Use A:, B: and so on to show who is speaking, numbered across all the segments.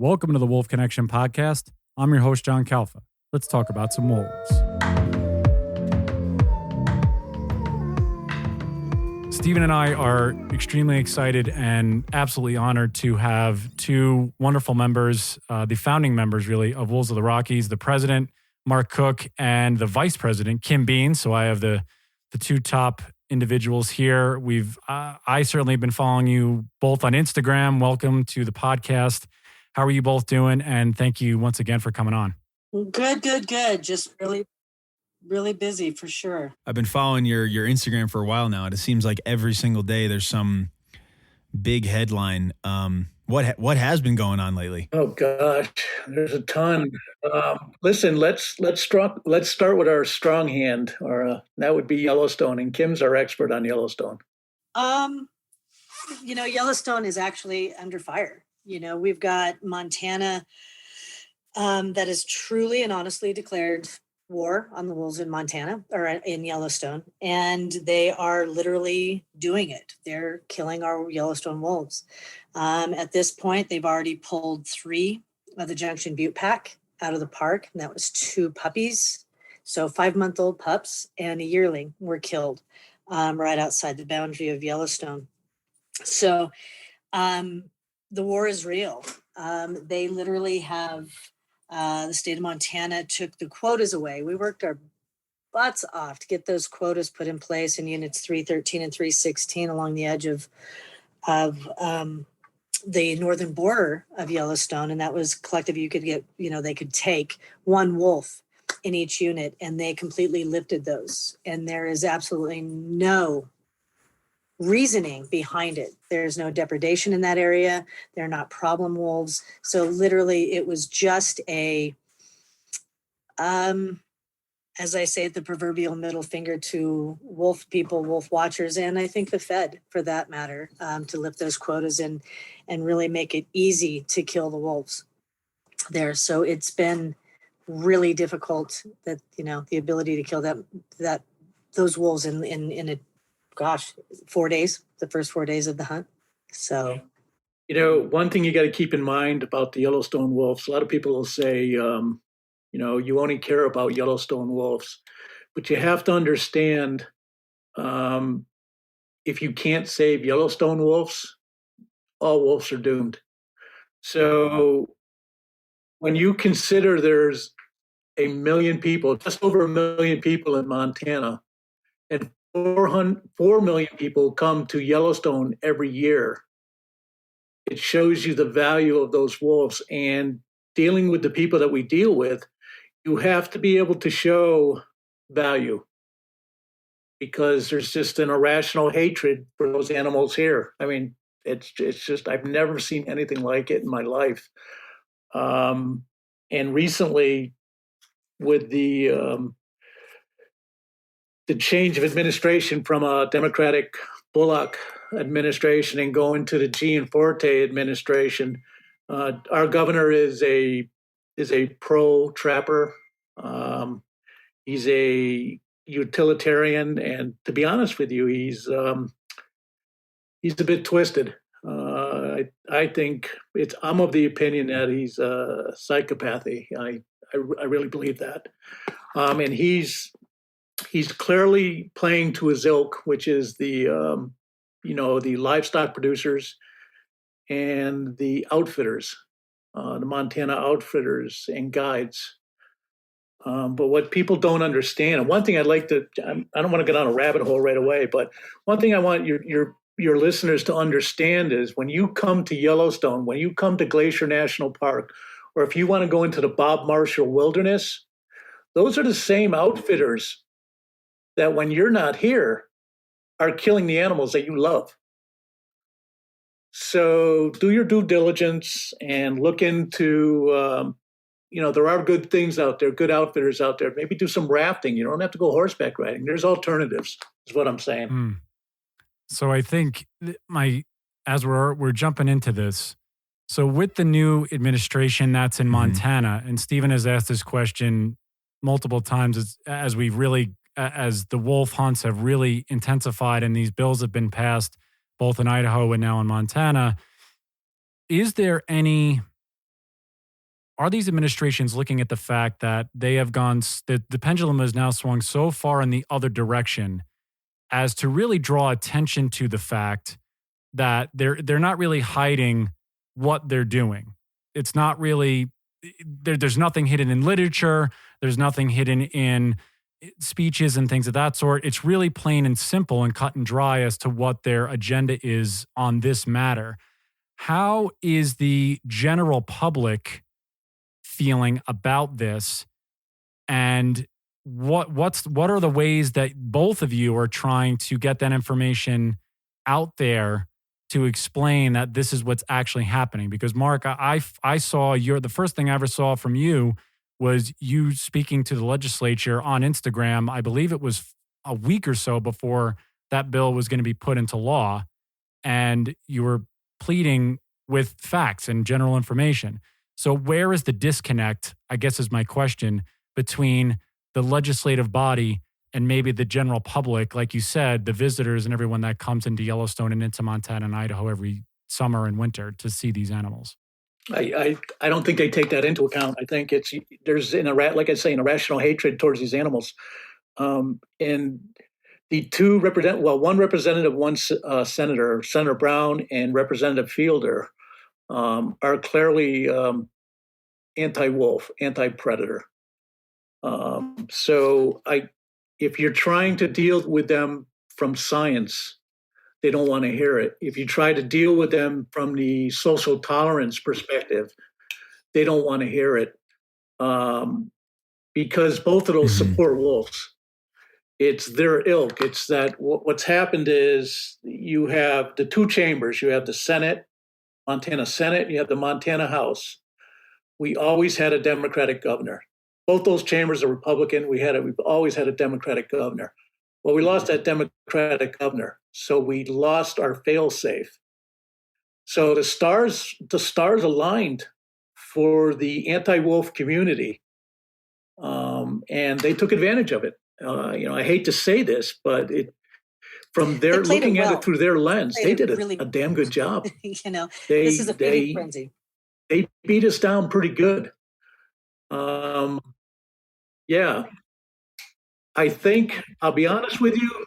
A: Welcome to the Wolf Connection podcast. I'm your host, John Kalfa. Let's talk about some wolves. Stephen and I are extremely excited and absolutely honored to have two wonderful members, the founding members, really, of Wolves of the Rockies, the president, Marc Cooke, and the vice president, Kim Bean. So I have the two top individuals here. I certainly have been following you both on Instagram. Welcome to the podcast. How are you both doing? And thank you once again for coming on.
B: Good. Just really busy for sure.
C: I've been following your Instagram for a while now, and it seems like every single day there's some big headline. What has been going on lately?
D: Oh gosh, there's a ton. Listen, let's start with our strong hand, or that would be Yellowstone, and Kim's our expert on Yellowstone.
B: Yellowstone is actually under fire. We've got Montana that is truly and honestly declared war on the wolves in Montana or in Yellowstone, and they are literally doing it. They're killing our Yellowstone wolves. At this point, they've already pulled 3 of the Junction Butte pack out of the park, and that was 2 puppies. So 5-month-old pups and a yearling were killed right outside the boundary of Yellowstone. So the war is real. They literally have the state of Montana took the quotas away. We worked our butts off to get those quotas put in place in units 313 and 316 along the edge of the northern border of Yellowstone. And that was collective. You could get, they could take 1 wolf in each unit, and they completely lifted those. And there is absolutely no reasoning behind it. There's no depredation in that area. They're not problem wolves. So literally it was just a, as I say, the proverbial middle finger to wolf people, wolf watchers, and I think the Fed for that matter, to lift those quotas and really make it easy to kill the wolves there. So it's been really difficult that, the ability to kill those wolves in a 4 days, the first 4 days of the hunt. So,
D: one thing you got to keep in mind about the Yellowstone wolves, a lot of people will say, you only care about Yellowstone wolves, but you have to understand, if you can't save Yellowstone wolves, all wolves are doomed. So when you consider there's 1 million people, just over 1 million people in Montana, and 4 million people come to Yellowstone every year, it shows you the value of those wolves. And dealing with the people that we deal with, you have to be able to show value, because there's just an irrational hatred for those animals here. I mean, it's just, I've never seen anything like it in my life. And recently, with the change of administration from a Democratic Bullock administration and going to the Gianforte administration, our governor is a pro-trapper. He's a utilitarian, and to be honest with you, he's a bit twisted. I think I'm of the opinion that he's a psychopathy. I really believe that, and he's clearly playing to his ilk, which is the livestock producers and the outfitters, the Montana outfitters and guides. But what people don't understand, and one thing I'd like to, I don't want to get on a rabbit hole right away, but one thing I want your listeners to understand is when you come to Yellowstone, when you come to Glacier National Park, or if you want to go into the Bob Marshall Wilderness, those are the same outfitters that when you're not here are killing the animals that you love. So do your due diligence and look into, there are good things out there, good outfitters out there. Maybe do some rafting. You don't have to go horseback riding. There's alternatives, is what I'm saying.
A: So I think as we're jumping into this, so with the new administration that's in Montana, and Stephen has asked this question multiple times as the wolf hunts have really intensified and these bills have been passed both in Idaho and now in Montana, is there any are these administrations looking at the fact that they have gone, the pendulum has now swung so far in the other direction as to really draw attention to the fact that they're not really hiding what they're doing. It's not really, there's nothing hidden in literature. There's nothing hidden in speeches and things of that sort. It's really plain and simple and cut and dry as to what their agenda is on this matter. How is the general public feeling about this? And what are the ways that both of you are trying to get that information out there to explain that this is what's actually happening? Because Marc, I saw the first thing I ever saw from you was you speaking to the legislature on Instagram. I believe it was a week or so before that bill was going to be put into law. And you were pleading with facts and general information. So where is the disconnect, I guess is my question, between the legislative body and maybe the general public, like you said, the visitors and everyone that comes into Yellowstone and into Montana and Idaho every summer and winter to see these animals?
D: I don't think they take that into account. I think there's like I say, an irrational hatred towards these animals. And the two one representative, one senator, Senator Brown and Representative Fielder, are clearly anti-wolf, anti-predator. So if you're trying to deal with them from science, they don't want to hear it. If you try to deal with them from the social tolerance perspective, they don't want to hear it, because both of those support wolves. It's their ilk. It's that what's happened is you have the two chambers. You have the Senate, Montana Senate, you have the Montana House. We always had a Democratic governor. Both those chambers are Republican. We've always had a Democratic governor. Well, we lost that Democratic governor, so we lost our fail-safe. So the stars aligned for the anti-wolf community, and they took advantage of it. I hate to say this, but from their looking at it through their lens, they did a damn good job.
B: This is a fever frenzy.
D: They beat us down pretty good. Yeah. I think, I'll be honest with you,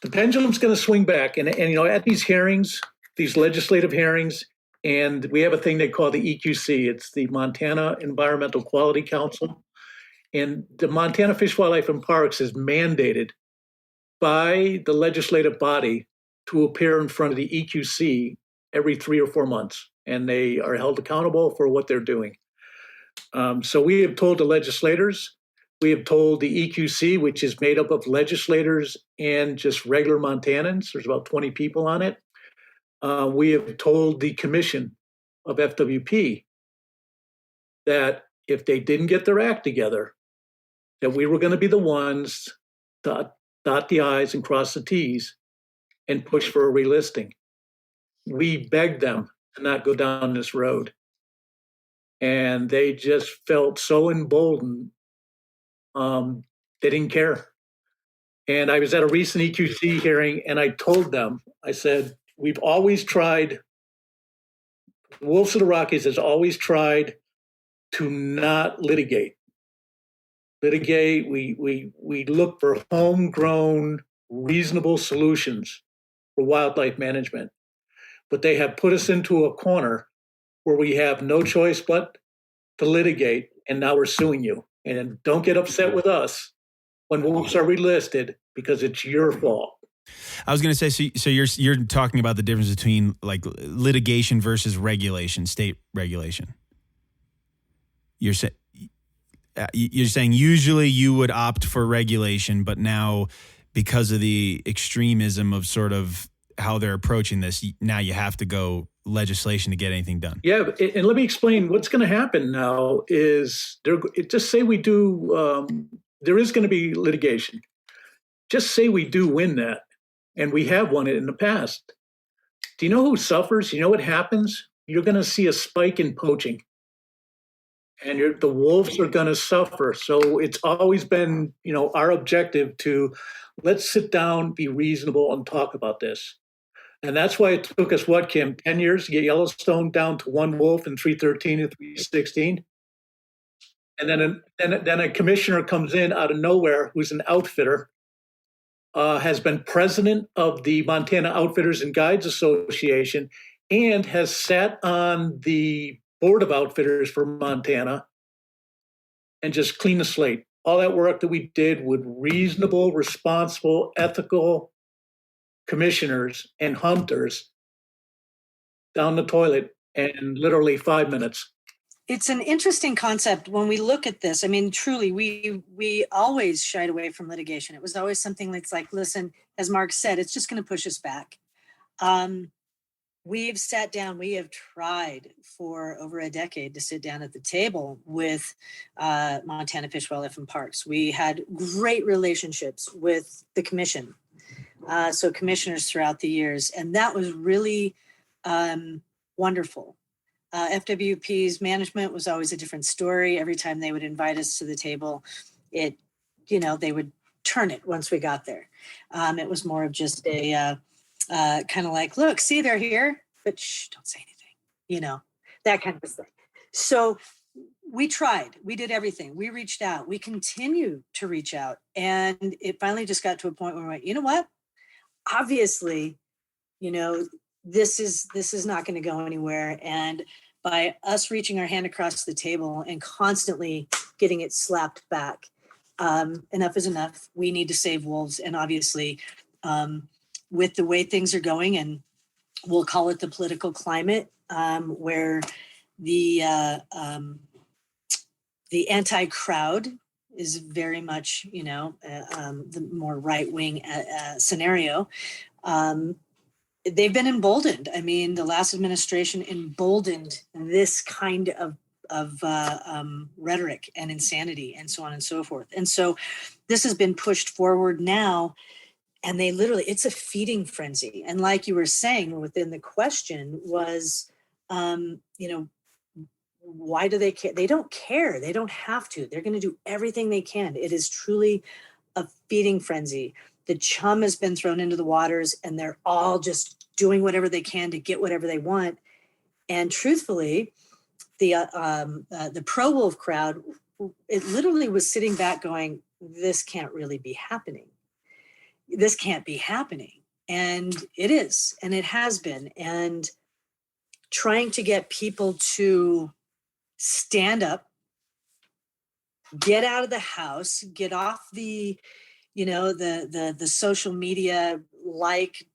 D: the pendulum's going to swing back. And at these hearings, these legislative hearings, and we have a thing they call the EQC. It's the Montana Environmental Quality Council. And the Montana Fish, Wildlife, and Parks is mandated by the legislative body to appear in front of the EQC every 3 or 4 months. And they are held accountable for what they're doing. So we have told the legislators, we have told the EQC, which is made up of legislators and just regular Montanans. There's about 20 people on it. We have told the commission of FWP that if they didn't get their act together, that we were going to be the ones to dot the I's and cross the T's and push for a relisting. We begged them to not go down this road. And they just felt so emboldened. They didn't care. And I was at a recent EQC hearing, and I told them, I said, we've always tried, Wolves of the Rockies has always tried to not litigate. We look for homegrown, reasonable solutions for wildlife management. But they have put us into a corner where we have no choice but to litigate, and now we're suing you. And don't get upset with us when wolves are relisted, because it's your fault.
C: I was going to say, so you're talking about the difference between like litigation versus regulation, state regulation. You're saying usually you would opt for regulation, but now because of the extremism of sort of how they're approaching this, now you have to go legislation to get anything done.
D: Yeah, and let me explain what's going to happen now is just say we do, there is going to be litigation. Just say we do win that, and we have won it in the past. Do you know who suffers? You know what happens? You're going to see a spike in poaching, and the wolves are going to suffer. So it's always been, our objective to let's sit down, be reasonable, and talk about this. And that's why it took us, what, Kim, 10 years to get Yellowstone down to one wolf in 313 and 316. And then a commissioner comes in out of nowhere who's an outfitter, has been president of the Montana Outfitters and Guides Association, and has sat on the board of outfitters for Montana and just clean the slate. All that work that we did with reasonable, responsible, ethical commissioners and hunters down the toilet in literally 5 minutes.
B: It's an interesting concept when we look at this. I mean, truly, we always shied away from litigation. It was always something that's like, listen, as Marc said, it's just going to push us back. We've sat down, we have tried for over a decade to sit down at the table with Montana Fish, Wildlife, and Parks. We had great relationships with the commission, so commissioners throughout the years, and that was really wonderful. FWP's management was always a different story. Every time they would invite us to the table, they would turn it once we got there. It was more of just a kind of like, look, see, they're here, but shh, don't say anything, that kind of thing. So we tried, we did everything. We reached out, we continue to reach out. And it finally just got to a point where we went, you know what? Obviously, this is not going to go anywhere. And by us reaching our hand across the table and constantly getting it slapped back, enough is enough. We need to save wolves. And obviously, with the way things are going, and we'll call it the political climate, where the anti-crowd is very much, the more right-wing scenario. They've been emboldened. I mean, the last administration emboldened this kind of rhetoric and insanity and so on and so forth. And so this has been pushed forward now, and it's a feeding frenzy. And like you were saying within the question was, why do they care? They don't care. They don't have to. They're going to do everything they can. It is truly a feeding frenzy. The chum has been thrown into the waters, and they're all just doing whatever they can to get whatever they want. And truthfully, the pro-wolf crowd, it literally was sitting back going, this can't really be happening. This can't be happening. And it is, and it has been. And trying to get people to stand get out of the house, get off the social media,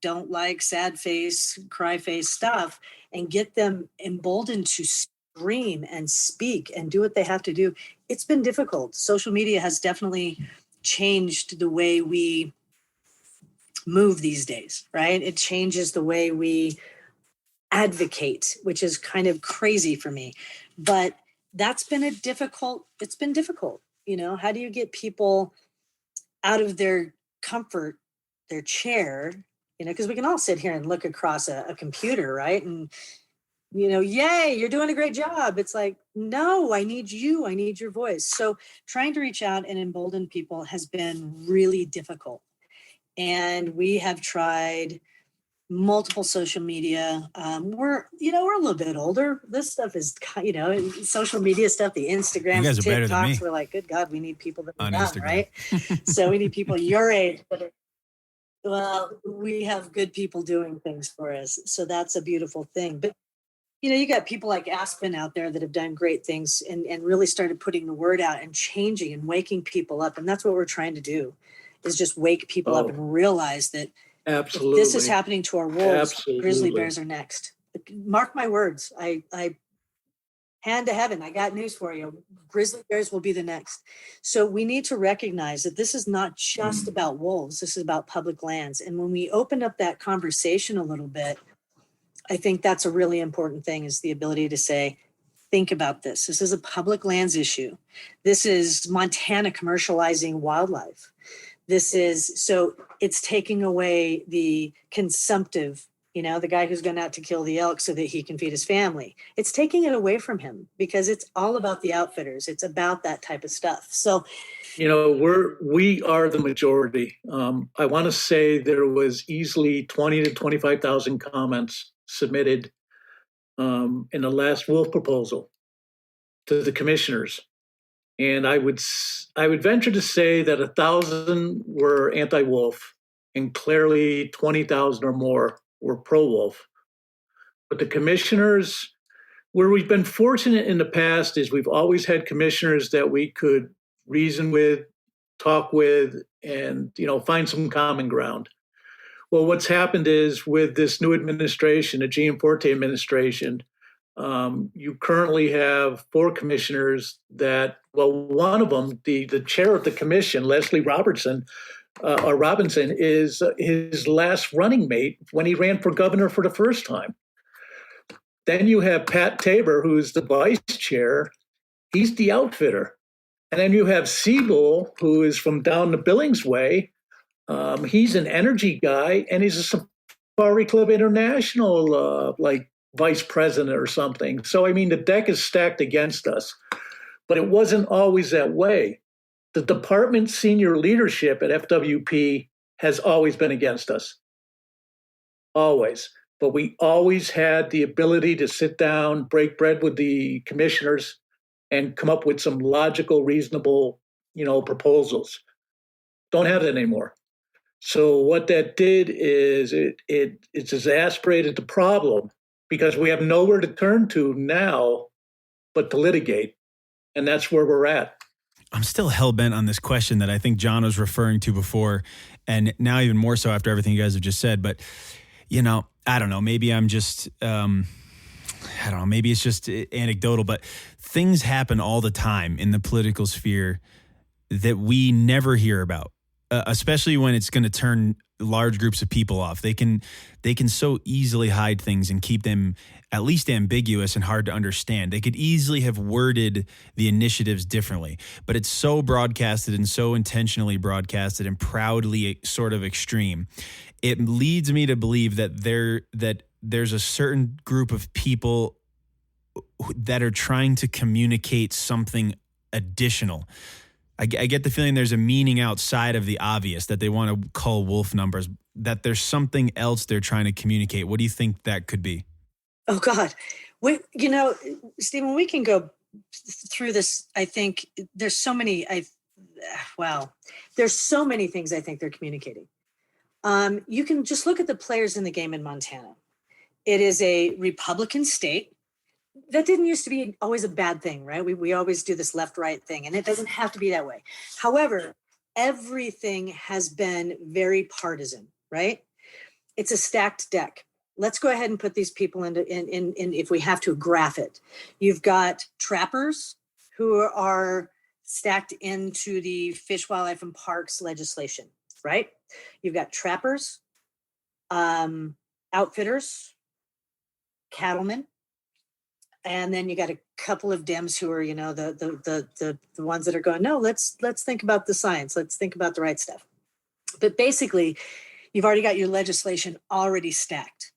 B: don't like, sad face, cry face stuff, and get them emboldened to scream and speak and do what they have to do. It's been difficult. Social media has definitely changed the way we move these days, right? It changes the way we advocate, which is kind of crazy for me. But it's been difficult. How do you get people out of their comfort, their chair, because we can all sit here and look across a computer, right? And, yay, you're doing a great job. It's like, no, I need you. I need your voice. So trying to reach out and embolden people has been really difficult. And we have tried multiple social media. We're a little bit older. This stuff is, social media stuff, the Instagrams, the TikToks. We're like, good God, we need people that are young, right? So we need people your age. We have good people doing things for us. So that's a beautiful thing. But, you got people like Aspen out there that have done great things and really started putting the word out and changing and waking people up. And that's what we're trying to do, is just wake people up and realize that
D: absolutely,
B: if this is happening to our wolves, grizzly bears are next. Mark my words. I hand to heaven, I got news for you. Grizzly bears will be the next. So we need to recognize that this is not just about wolves. This is about public lands. And when we open up that conversation a little bit, I think that's a really important thing, is the ability to say, think about this. This is a public lands issue. This is Montana commercializing wildlife. So it's taking away the consumptive the guy who's going out to kill the elk so that he can feed his family. It's taking it away from him because it's all about the outfitters. It's about that type of stuff. So,
D: we are the majority. I want to say there was easily 20 to 25,000 comments submitted in the last wolf proposal to the commissioners. And I would venture to say that 1,000 were anti-wolf and clearly 20,000 or more were pro-wolf. But the commissioners, where we've been fortunate in the past is we've always had commissioners that we could reason with, talk with, and find some common ground. Well, what's happened is with this new administration, the Gianforte administration, you currently have 4 commissioners that, one of them, the chair of the commission, Leslie Robinson, is his last running mate when he ran for governor for the first time. Then you have Pat Tabor, who's the vice chair. He's the outfitter. And then you have Siebel, who is from down the Billings way. He's an energy guy, and he's a Safari Club International, vice president or something. So, the deck is stacked against us. But it wasn't always that way. The department's senior leadership at FWP has always been against us. Always. But we always had the ability to sit down, break bread with the commissioners, and come up with some logical, reasonable, proposals. Don't have that anymore. So what that did is it's exacerbated the problem because we have nowhere to turn to now but to litigate. And that's where we're at.
C: I'm still hell-bent on this question that I think John was referring to before, and now even more so after everything you guys have just said. But, I don't know, maybe I'm just, maybe it's just anecdotal, but things happen all the time in the political sphere that we never hear about, especially when it's going to turn large groups of people off. They can so easily hide things and keep them at least ambiguous and hard to understand. They could easily have worded the initiatives differently, but it's so broadcasted and so intentionally broadcasted and proudly sort of extreme. It leads me to believe that there's a certain group of people that are trying to communicate something additional. I get the feeling there's a meaning outside of the obvious, that they want to cull wolf numbers, that there's something else they're trying to communicate. What do you think that could be?
B: Oh, God. Stephen, we can go through this. I think there's so many, there's so many things I think they're communicating. You can just look at the players in the game in Montana. It is a Republican state. That didn't used to be always a bad thing, right? We always do this left-right thing, and it doesn't have to be that way. However, everything has been very partisan, right? It's a stacked deck. Let's go ahead and put these people in if we have to graph it. You've got trappers who are stacked into the Fish, Wildlife, and Parks legislation, right? You've got trappers, outfitters, cattlemen, and then you got a couple of Dems who are, the ones that are going, no, let's think about the science. Let's think about the right stuff. But basically, you've already got your legislation already stacked.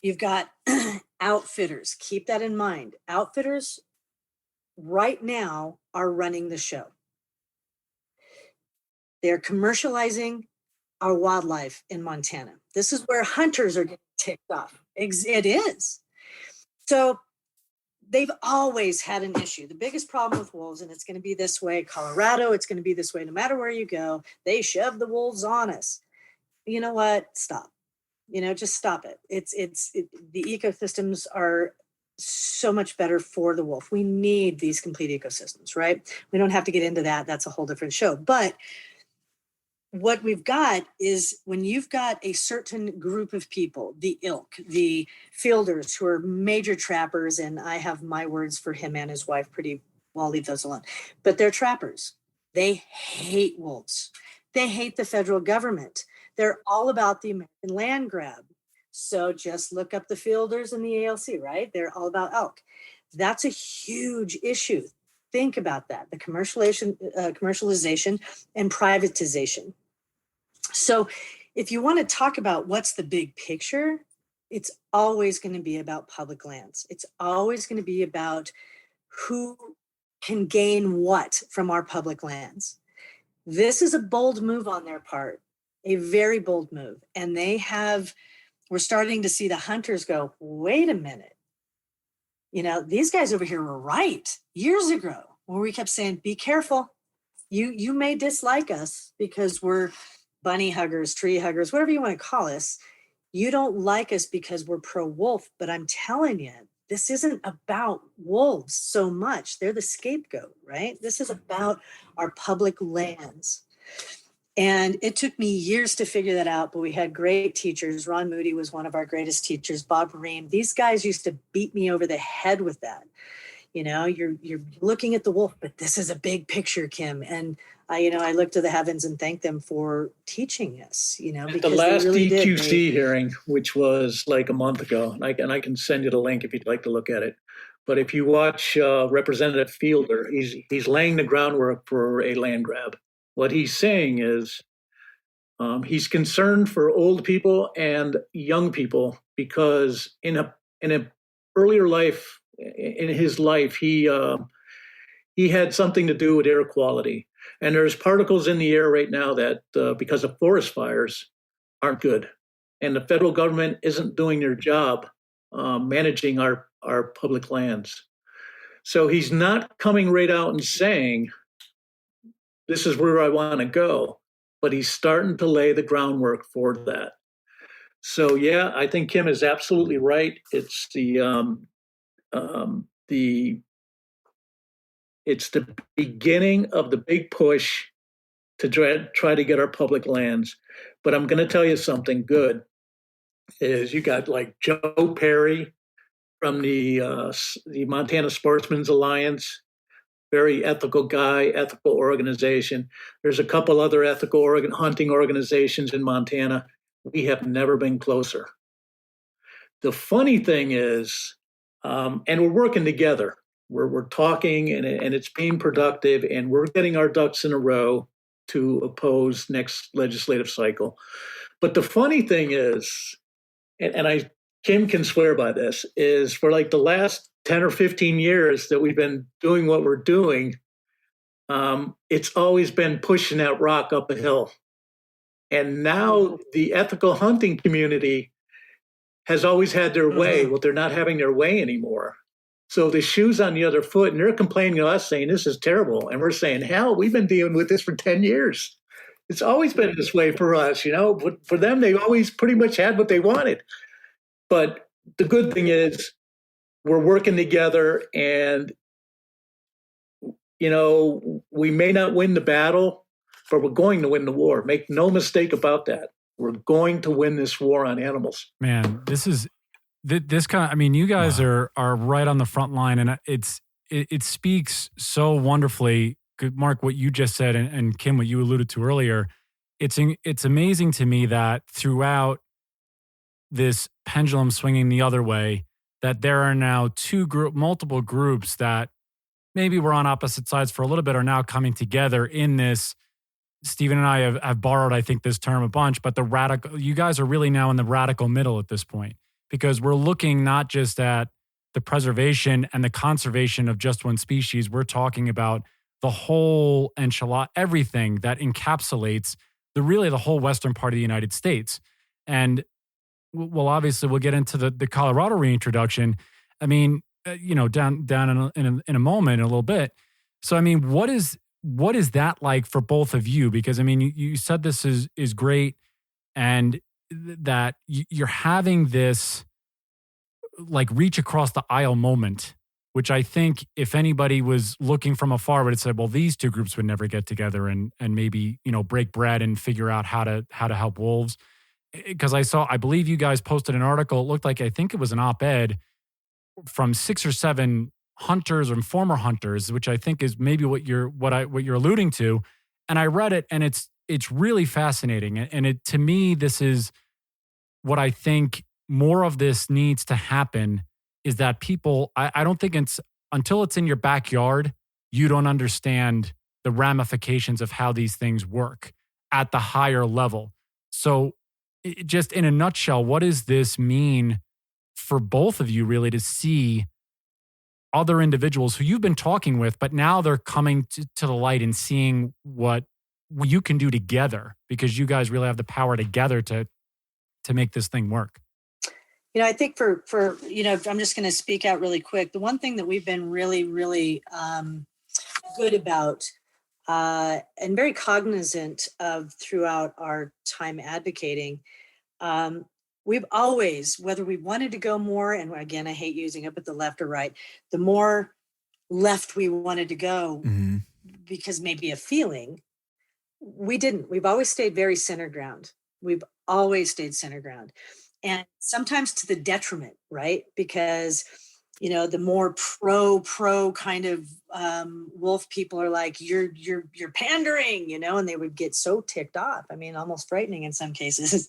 B: You've got outfitters. Keep that in mind. Outfitters right now are running the show. They're commercializing our wildlife in Montana. This is where hunters are getting ticked off. It is. So they've always had an issue. The biggest problem with wolves, and it's going to be this way, Colorado, it's going to be this way, no matter where you go, they shove the wolves on us. You know what? Stop. Just stop it. The ecosystems are so much better for the wolf. We need these complete ecosystems, right? We don't have to get into that. That's a whole different show. But what we've got is when you've got a certain group of people, the ilk, the fielders who are major trappers, and I have my words for him and his wife I'll leave those alone, but they're trappers. They hate wolves. They hate the federal government. They're all about the American land grab. So just look up the fielders and the ALC, right? They're all about elk. That's a huge issue. Think about that, the commercialization and privatization. So if you want to talk about what's the big picture, it's always going to be about public lands. It's always going to be about who can gain what from our public lands. This is a bold move on their part, a very bold move. And we're starting to see the hunters go, wait a minute. These guys over here were right years ago, where we kept saying, be careful. You may dislike us because we're bunny huggers, tree huggers, whatever you want to call us. You don't like us because we're pro-wolf, but I'm telling you, this isn't about wolves so much. They're the scapegoat, right? This is about our public lands. And it took me years to figure that out, but we had great teachers. Ron Moody was one of our greatest teachers, Bob Ream. These guys used to beat me over the head with that. You're looking at the wolf, but this is a big picture, Kim. And I look to the heavens and thank them for teaching us, because
D: the last
B: really
D: EQC hearing, which was like a month ago, and I can send you the link if you'd like to look at it. But if you watch Representative Fielder, he's laying the groundwork for a land grab. What he's saying is he's concerned for old people and young people because in a earlier life, in his life, he had something to do with air quality. And there's particles in the air right now that, because of forest fires, aren't good. And the federal government isn't doing their job managing our public lands. So he's not coming right out and saying, this is where I want to go, but he's starting to lay the groundwork for that. So, yeah, I think Kim is absolutely right. It's it's the beginning of the big push to try to get our public lands. But I'm going to tell you something good is you got like Joe Perry from the Montana Sportsmen's Alliance, very ethical guy, ethical organization. There's a couple other ethical hunting organizations in Montana. We have never been closer. The funny thing is, and we're working together. We're talking, and it's being productive, and we're getting our ducks in a row to oppose next legislative cycle. But the funny thing is, and Kim can swear by this, is for like the last 10 or 15 years that we've been doing what we're doing, it's always been pushing that rock up a hill. And now the ethical hunting community has always had their way. Well, they're not having their way anymore. So the shoe's on the other foot, and they're complaining to us saying this is terrible. And we're saying, hell, we've been dealing with this for 10 years. It's always been this way for us, but for them, they always pretty much had what they wanted. But the good thing is we're working together, and, we may not win the battle, but we're going to win the war. Make no mistake about that. We're going to win this war on animals.
A: Man, this kind. You guys are right on the front line, and it speaks so wonderfully. Marc, what you just said, and Kim, what you alluded to earlier. It's amazing to me that throughout this pendulum swinging the other way, that there are now multiple groups that maybe were on opposite sides for a little bit are now coming together in this. Stephen and I have borrowed, I think, this term a bunch, but you guys are really now in the radical middle at this point, because we're looking not just at the preservation and the conservation of just one species. We're talking about the whole enchilada, everything that encapsulates the whole western part of the United States. And well, obviously, we'll get into the Colorado reintroduction. Down in a moment, in a little bit. So, what is that like for both of you? Because you said this is great, and that you're having this like reach across the aisle moment, which I think if anybody was looking from afar would have said, well, these two groups would never get together and maybe break bread and figure out how to help wolves. Because I believe you guys posted an article. It looked like, I think it was an op-ed from 6 or 7 hunters and former hunters, which I think is maybe what you're alluding to. And I read it, and it's really fascinating. And to me, this is what I think more of this needs to happen, is that people, I don't think until it's in your backyard, you don't understand the ramifications of how these things work at the higher level. So just in a nutshell, what does this mean for both of you really to see other individuals who you've been talking with, but now they're coming to the light and seeing what you can do together, because you guys really have the power together to make this thing work?
B: I think for I'm just going to speak out really quick. The one thing that we've been really, really good about and very cognizant of throughout our time advocating, we've always, whether we wanted to go more, and again, I hate using it, but the left or right, the more left we wanted to go, because maybe a feeling, we didn't. We've always stayed very center ground. We've always stayed center ground. And sometimes to the detriment, right? Because, the more pro kind of wolf people are like, you're pandering, and they would get so ticked off. I mean, almost frightening in some cases.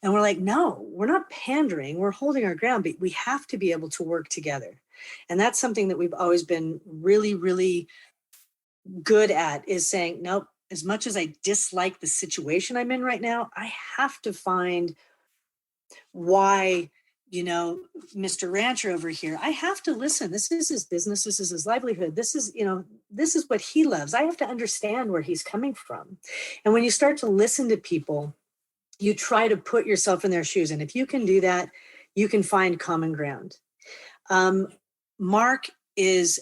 B: And we're like, no, we're not pandering. We're holding our ground, but we have to be able to work together. And that's something that we've always been really, really good at, is saying, nope, as much as I dislike the situation I'm in right now, I have to find why, Mr. Rancher over here, I have to listen. This is his business. This is his livelihood. This is what he loves. I have to understand where he's coming from. And when you start to listen to people, you try to put yourself in their shoes. And if you can do that, you can find common ground. Marc is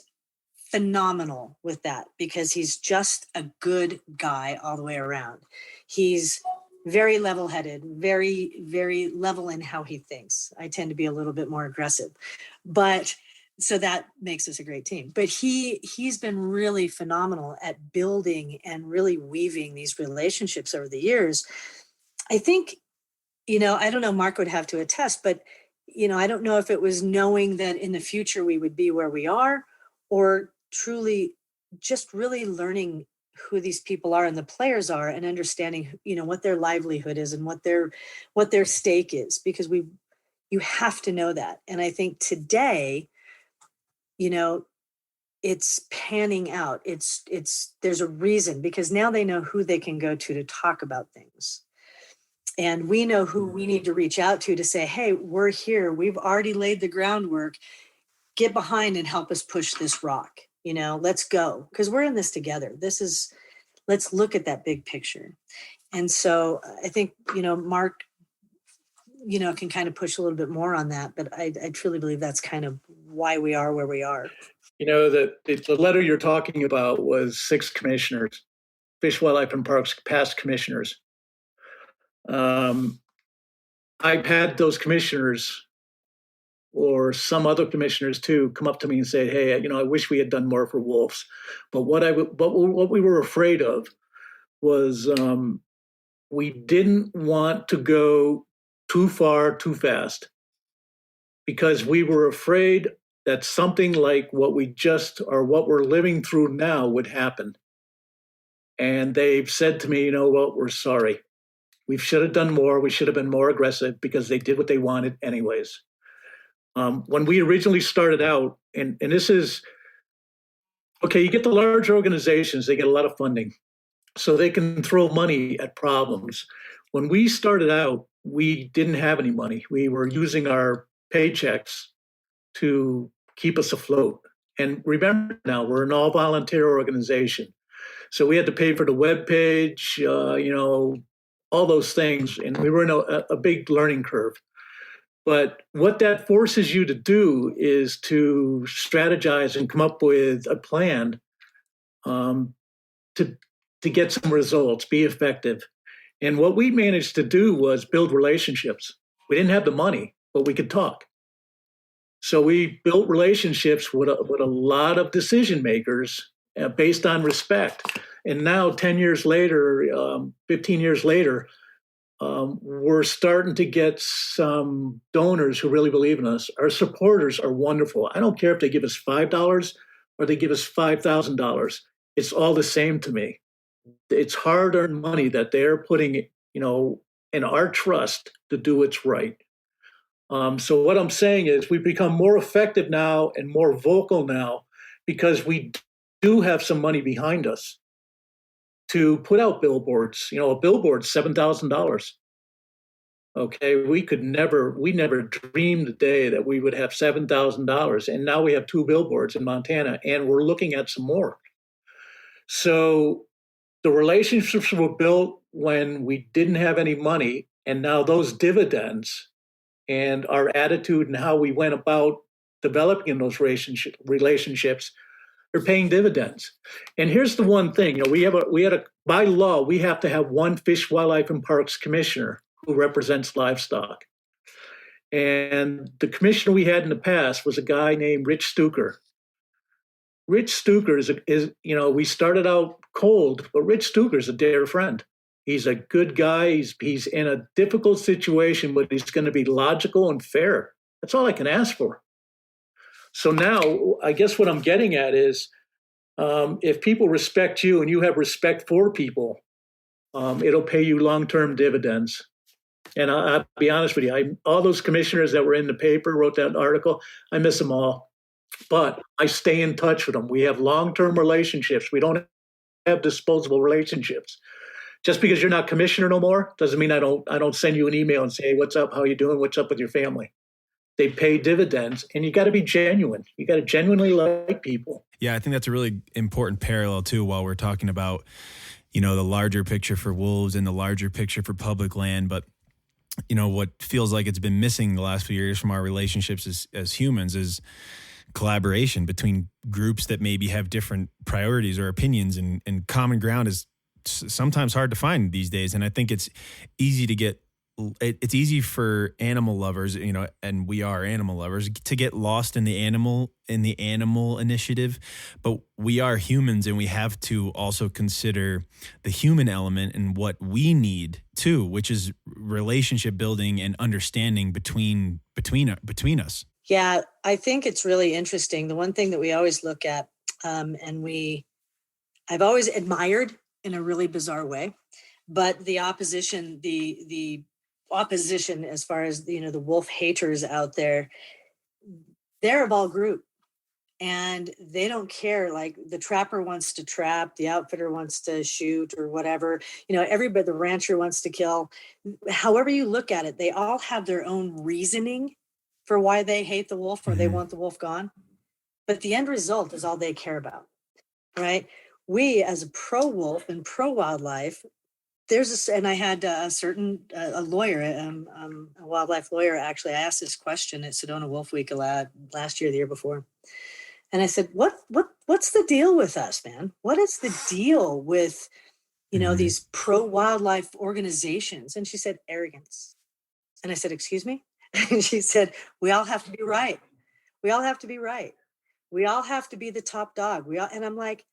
B: phenomenal with that, because he's just a good guy all the way around. He's very level-headed, very, very level in how he thinks. I tend to be a little bit more aggressive, but so that makes us a great team. But he's been really phenomenal at building and really weaving these relationships over the years. I think, I don't know, Marc would have to attest, but, I don't know if it was knowing that in the future we would be where we are, or truly just really learning who these people are and the players are, and understanding, what their livelihood is and what their stake is, because you have to know that. And I think today, it's panning out. There's a reason, because now they know who they can go to talk about things. And we know who we need to reach out to say, hey, we're here. We've already laid the groundwork. Get behind and help us push this rock. Let's go, because we're in this together. Let's look at that big picture. And so I think, Marc, can kind of push a little bit more on that, but I truly believe that's kind of why we are where we are.
D: The letter you're talking about was 6 commissioners, Fish, Wildlife, and Parks past commissioners. I've had those commissioners, or some other commissioners too, come up to me and say, hey, I wish we had done more for wolves. But what we were afraid of was we didn't want to go too far too fast, because we were afraid that something like what we're living through now would happen. And they've said to me, we're sorry. We should have done more. We should have been more aggressive, because they did what they wanted anyways. When we originally started out, and this is, okay, you get the large organizations, they get a lot of funding, so they can throw money at problems. When we started out, we didn't have any money. We were using our paychecks to keep us afloat. And remember now, we're an all-volunteer organization. So we had to pay for the webpage, all those things, and we were in a big learning curve. But what that forces you to do is to strategize and come up with a plan to get some results, be effective. And what we managed to do was build relationships. We didn't have the money, but we could talk. So we built relationships with a lot of decision makers based on respect. And now 10 years later, 15 years later, we're starting to get some donors who really believe in us. Our supporters are wonderful. I don't care if they give us $5 or they give us $5,000. It's all the same to me. It's hard-earned money that they're putting, in our trust to do what's right. So what I'm saying is we've become more effective now and more vocal now, because we do have some money behind us to put out billboards. A billboard's $7,000. Okay, we never dreamed the day that we would have $7,000, and now we have 2 billboards in Montana, and we're looking at some more. So the relationships were built when we didn't have any money, and now those dividends and our attitude and how we went about developing those relationships are paying dividends. And here's the one thing: by law we have to have one Fish, Wildlife, and Parks commissioner who represents livestock. And the commissioner we had in the past was a guy named Rich Stuker. Rich Stuker is we started out cold, but Rich Stuker is a dear friend. He's a good guy. He's in a difficult situation, but he's going to be logical and fair. That's all I can ask for. So now, I guess what I'm getting at is, if people respect you and you have respect for people, it'll pay you long-term dividends. And I'll be honest with you, all those commissioners that were in the paper, wrote that article, I miss them all. But I stay in touch with them. We have long-term relationships. We don't have disposable relationships. Just because you're not commissioner no more doesn't mean I don't send you an email and say, hey, what's up? How you doing? What's up with your family? They pay dividends, and you got to be genuine. You got to genuinely like people.
C: Yeah, I think that's a really important parallel too, while we're talking about, the larger picture for wolves and the larger picture for public land. But, what feels like it's been missing the last few years from our relationships as humans is collaboration between groups that maybe have different priorities or opinions, and common ground is sometimes hard to find these days. And I think it's easy for animal lovers, and we are animal lovers, to get lost in the animal initiative, but we are humans, and we have to also consider the human element and what we need too, which is relationship building and understanding between us.
B: Yeah, I think it's really interesting. The one thing that we always look at, I've always admired in a really bizarre way, but the opposition, the opposition as far as the wolf haters out there, they're of all group, and they don't care. Like, the trapper wants to trap, the outfitter wants to shoot or whatever, everybody, the rancher wants to kill. However you look at it, they all have their own reasoning for why they hate the wolf or they want the wolf gone, but the end result is all they care about, right? We, as a pro-wolf and pro-wildlife, and I had a lawyer, a wildlife lawyer, actually. I asked this question at Sedona Wolf Week last year, the year before. And I said, what's the deal with us, man? What is the deal with, these pro-wildlife organizations? And she said, arrogance. And I said, excuse me? And she said, we all have to be right. We all have to be right. We all have to be the top dog. And I'm like,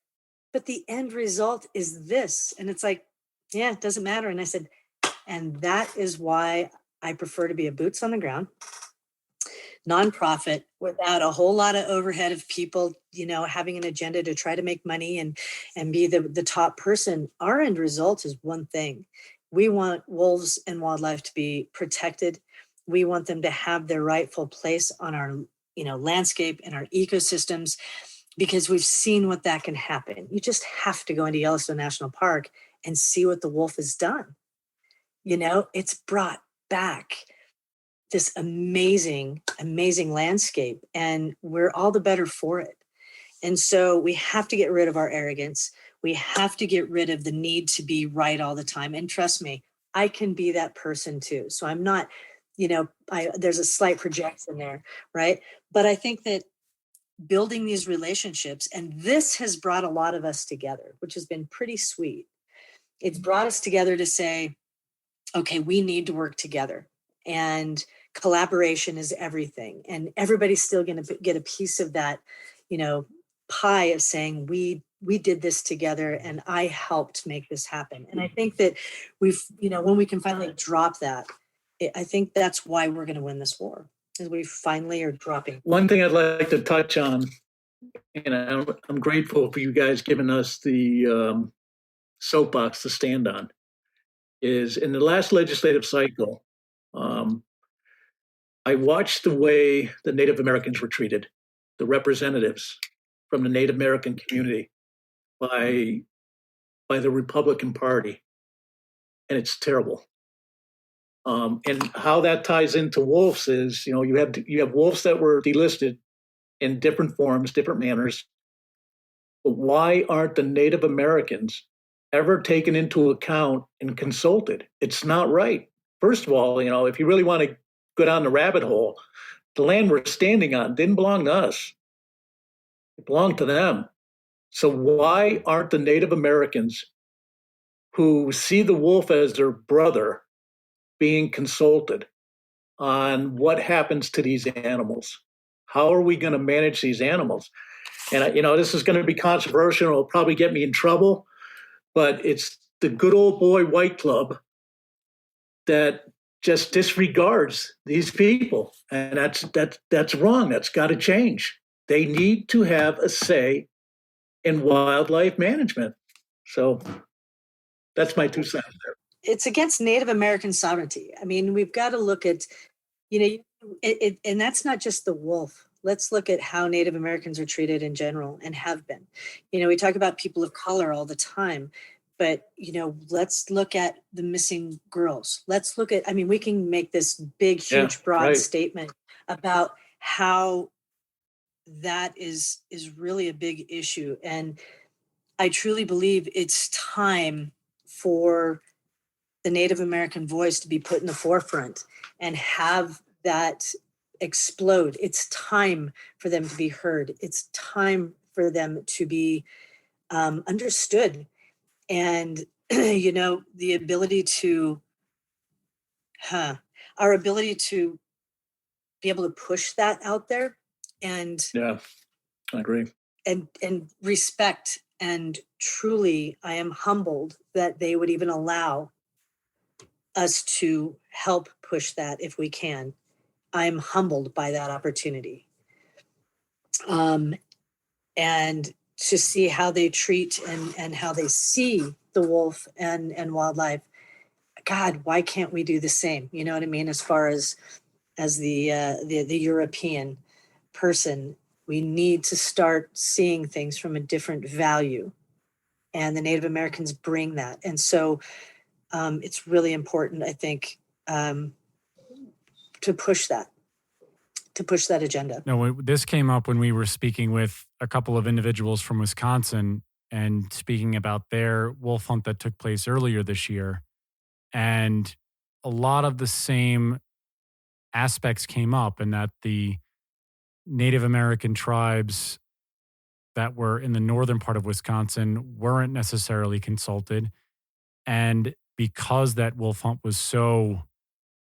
B: but the end result is this. And it's like, yeah, it doesn't matter. And I said, and that is why I prefer to be a boots on the ground nonprofit without a whole lot of overhead of people, having an agenda to try to make money and be the top person. Our end result is one thing. We want wolves and wildlife to be protected. We want them to have their rightful place on our, landscape and our ecosystems, because we've seen what that can happen. You just have to go into Yellowstone National Park and see what the wolf has done. It's brought back this amazing, amazing landscape, and we're all the better for it. And so we have to get rid of our arrogance. We have to get rid of the need to be right all the time. And trust me, I can be that person too. So I'm not, there's a slight projection there, right? But I think that building these relationships, and this has brought a lot of us together, which has been pretty sweet. It's brought us together to say, okay, we need to work together, and collaboration is everything. And everybody's still going to get a piece of that, pie of saying, we did this together and I helped make this happen. And I think that when we can finally drop that, I think that's why we're going to win this war, is we finally are dropping.
D: One thing I'd like to touch on, and I'm grateful for you guys giving us the soapbox to stand on, is in the last legislative cycle, I watched the way the Native Americans were treated, the representatives from the Native American community by the Republican Party, and it's terrible. And how that ties into wolves is, you have wolves that were delisted in different forms, different manners. But why aren't the Native Americans ever taken into account and consulted? It's not right. First of all, if you really want to go down the rabbit hole, the land we're standing on didn't belong to us. It belonged to them. So why aren't the Native Americans who see the wolf as their brother being consulted on what happens to these animals? How are we going to manage these animals? And, this is going to be controversial. It'll probably get me in trouble, but it's the good old boy white club that just disregards these people. And that's wrong. That's got to change. They need to have a say in wildlife management. So that's my 2 cents there.
B: It's against Native American sovereignty. I mean, we've got to look at, and that's not just the wolf. Let's look at how Native Americans are treated in general and have been. We talk about people of color all the time, but, let's look at the missing girls. Let's look at, we can make this big, huge, broad statement about how that is really a big issue. And I truly believe it's time for the Native American voice to be put in the forefront and have that explode. It's time for them to be heard. It's time for them to be understood. And, the ability to, our ability to be able to push that out there and
D: I agree.
B: And respect. And truly, I am humbled that they would even allow us to help push that if we can. I'm humbled by that opportunity. And to see how they treat and how they see the wolf and wildlife. God, why can't we do the same? You know what I mean? As far as the European person, we need to start seeing things from a different value. And the Native Americans bring that. And so it's really important, I think, to push that agenda.
A: No, this came up when we were speaking with a couple of individuals from Wisconsin and speaking about their wolf hunt that took place earlier this year. And a lot of the same aspects came up, and that the Native American tribes that were in the northern part of Wisconsin weren't necessarily consulted. And because that wolf hunt was so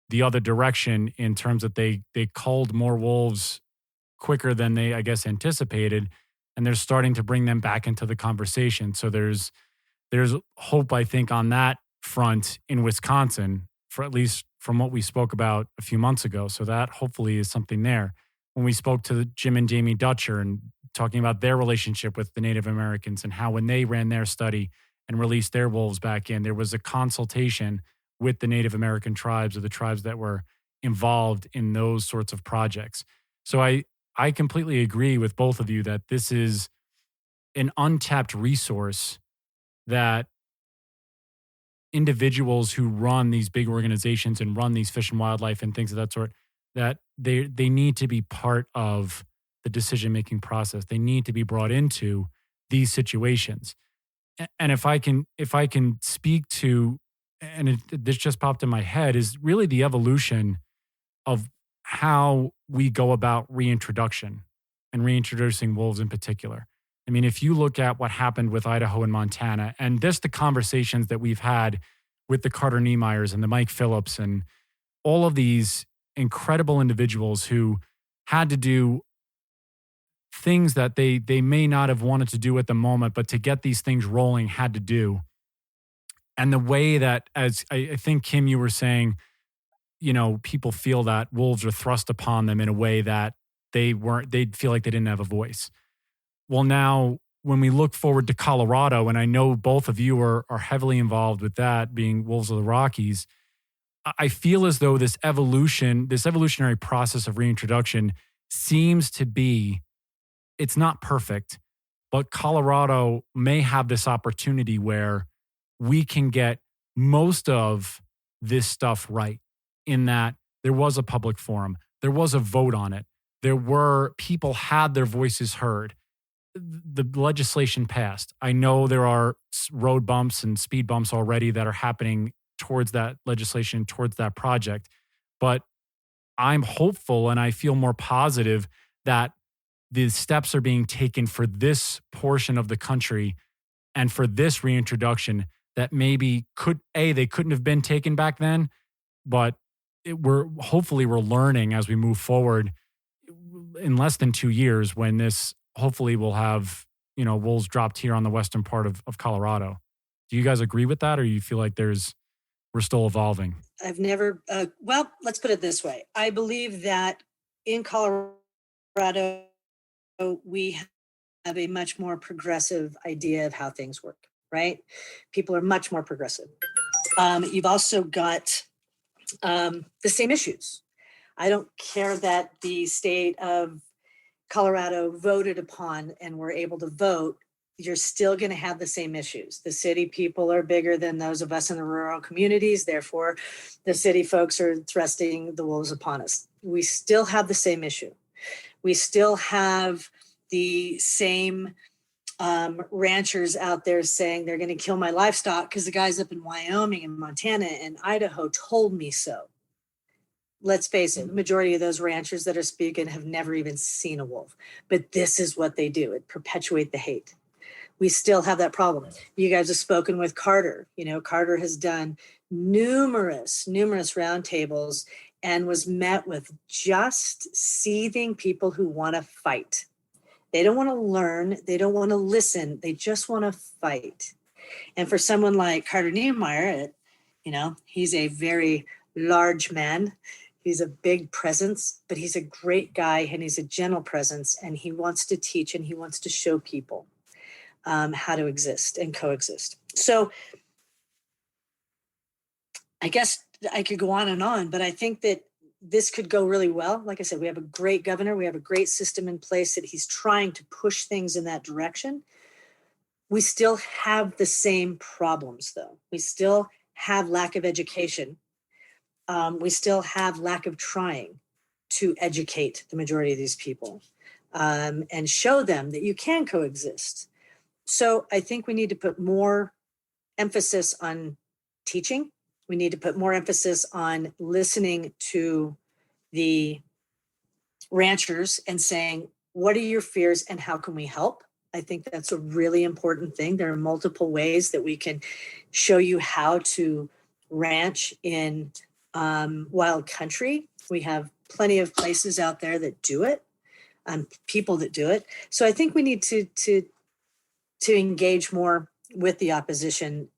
A: the other direction in terms that they culled more wolves quicker than they, I guess, anticipated, and they're starting to bring them back into the conversation. So there's hope, I think, on that front in Wisconsin, for at least from what we spoke about a few months ago. So that hopefully is something there. When we spoke to Jim and Jamie Dutcher and talking about their relationship with the Native Americans and how when they ran their study and released their wolves back in, there was a consultation with the Native American tribes or the tribes that were involved in those sorts of projects. So I completely agree with both of you that this is an untapped resource that individuals who run these big organizations and run these fish and wildlife and things of that sort, that they need to be part of the decision-making process. They need to be brought into these situations. And if I can speak to, and this just popped in my head, is really the evolution of how we go about reintroduction and reintroducing wolves in particular. I mean, if you look at what happened with Idaho and Montana, and just the conversations that we've had with the Carter Niemeyers and the Mike Phillips and all of these incredible individuals who had to do things that they may not have wanted to do at the moment, but to get these things rolling had to do. And the way that, as I think, Kim, you were saying, people feel that wolves are thrust upon them in a way that they'd feel like they didn't have a voice. Well, now when we look forward to Colorado, and I know both of you are heavily involved with that, being Wolves of the Rockies, I feel as though this evolutionary process of reintroduction seems to be, it's not perfect, but Colorado may have this opportunity where we can get most of this stuff right. in that there was a public forum, there was a vote on it, there were people had their voices heard. The legislation passed. I know there are road bumps and speed bumps already that are happening towards that legislation, towards that project, but I'm hopeful and I feel more positive that the steps are being taken for this portion of the country and for this reintroduction that maybe they couldn't have been taken back then, but we're learning as we move forward in less than 2 years when this hopefully will have, wolves dropped here on the western part of Colorado. Do you guys agree with that, or you feel like we're still evolving?
B: I've never, well, let's put it this way. I believe that in Colorado, we have a much more progressive idea of how things work, right? People are much more progressive. You've also got the same issues. I don't care that the state of Colorado voted upon and were able to vote. You're still going to have the same issues. The city people are bigger than those of us in the rural communities. Therefore, the city folks are thrusting the wolves upon us. We still have the same issue. We still have the same ranchers out there saying they're going to kill my livestock because the guys up in Wyoming and Montana and Idaho told me so. Let's face it, the majority of those ranchers that are speaking have never even seen a wolf. But this is what they do. It perpetuates the hate. We still have that problem. You guys have spoken with Carter. Carter has done numerous roundtables and was met with just seething people who want to fight. They don't want to learn. They don't want to listen. They just want to fight. And for someone like Carter Niemeyer, he's a very large man. He's a big presence, but he's a great guy and he's a gentle presence, and he wants to teach and he wants to show people how to exist and coexist. So I guess I could go on, but I think that this could go really well. Like I said, we have a great governor. We have a great system in place that he's trying to push things in that direction. We still have the same problems, though. We still have lack of education. We still have lack of trying to educate the majority of these people and show them that you can coexist. So I think we need to put more emphasis on teaching. We need to put more emphasis on listening to the ranchers and saying, what are your fears and how can we help? I think that's a really important thing. There are multiple ways that we can show you how to ranch in wild country. We have plenty of places out there that do it, people that do it. So I think we need to engage more with the opposition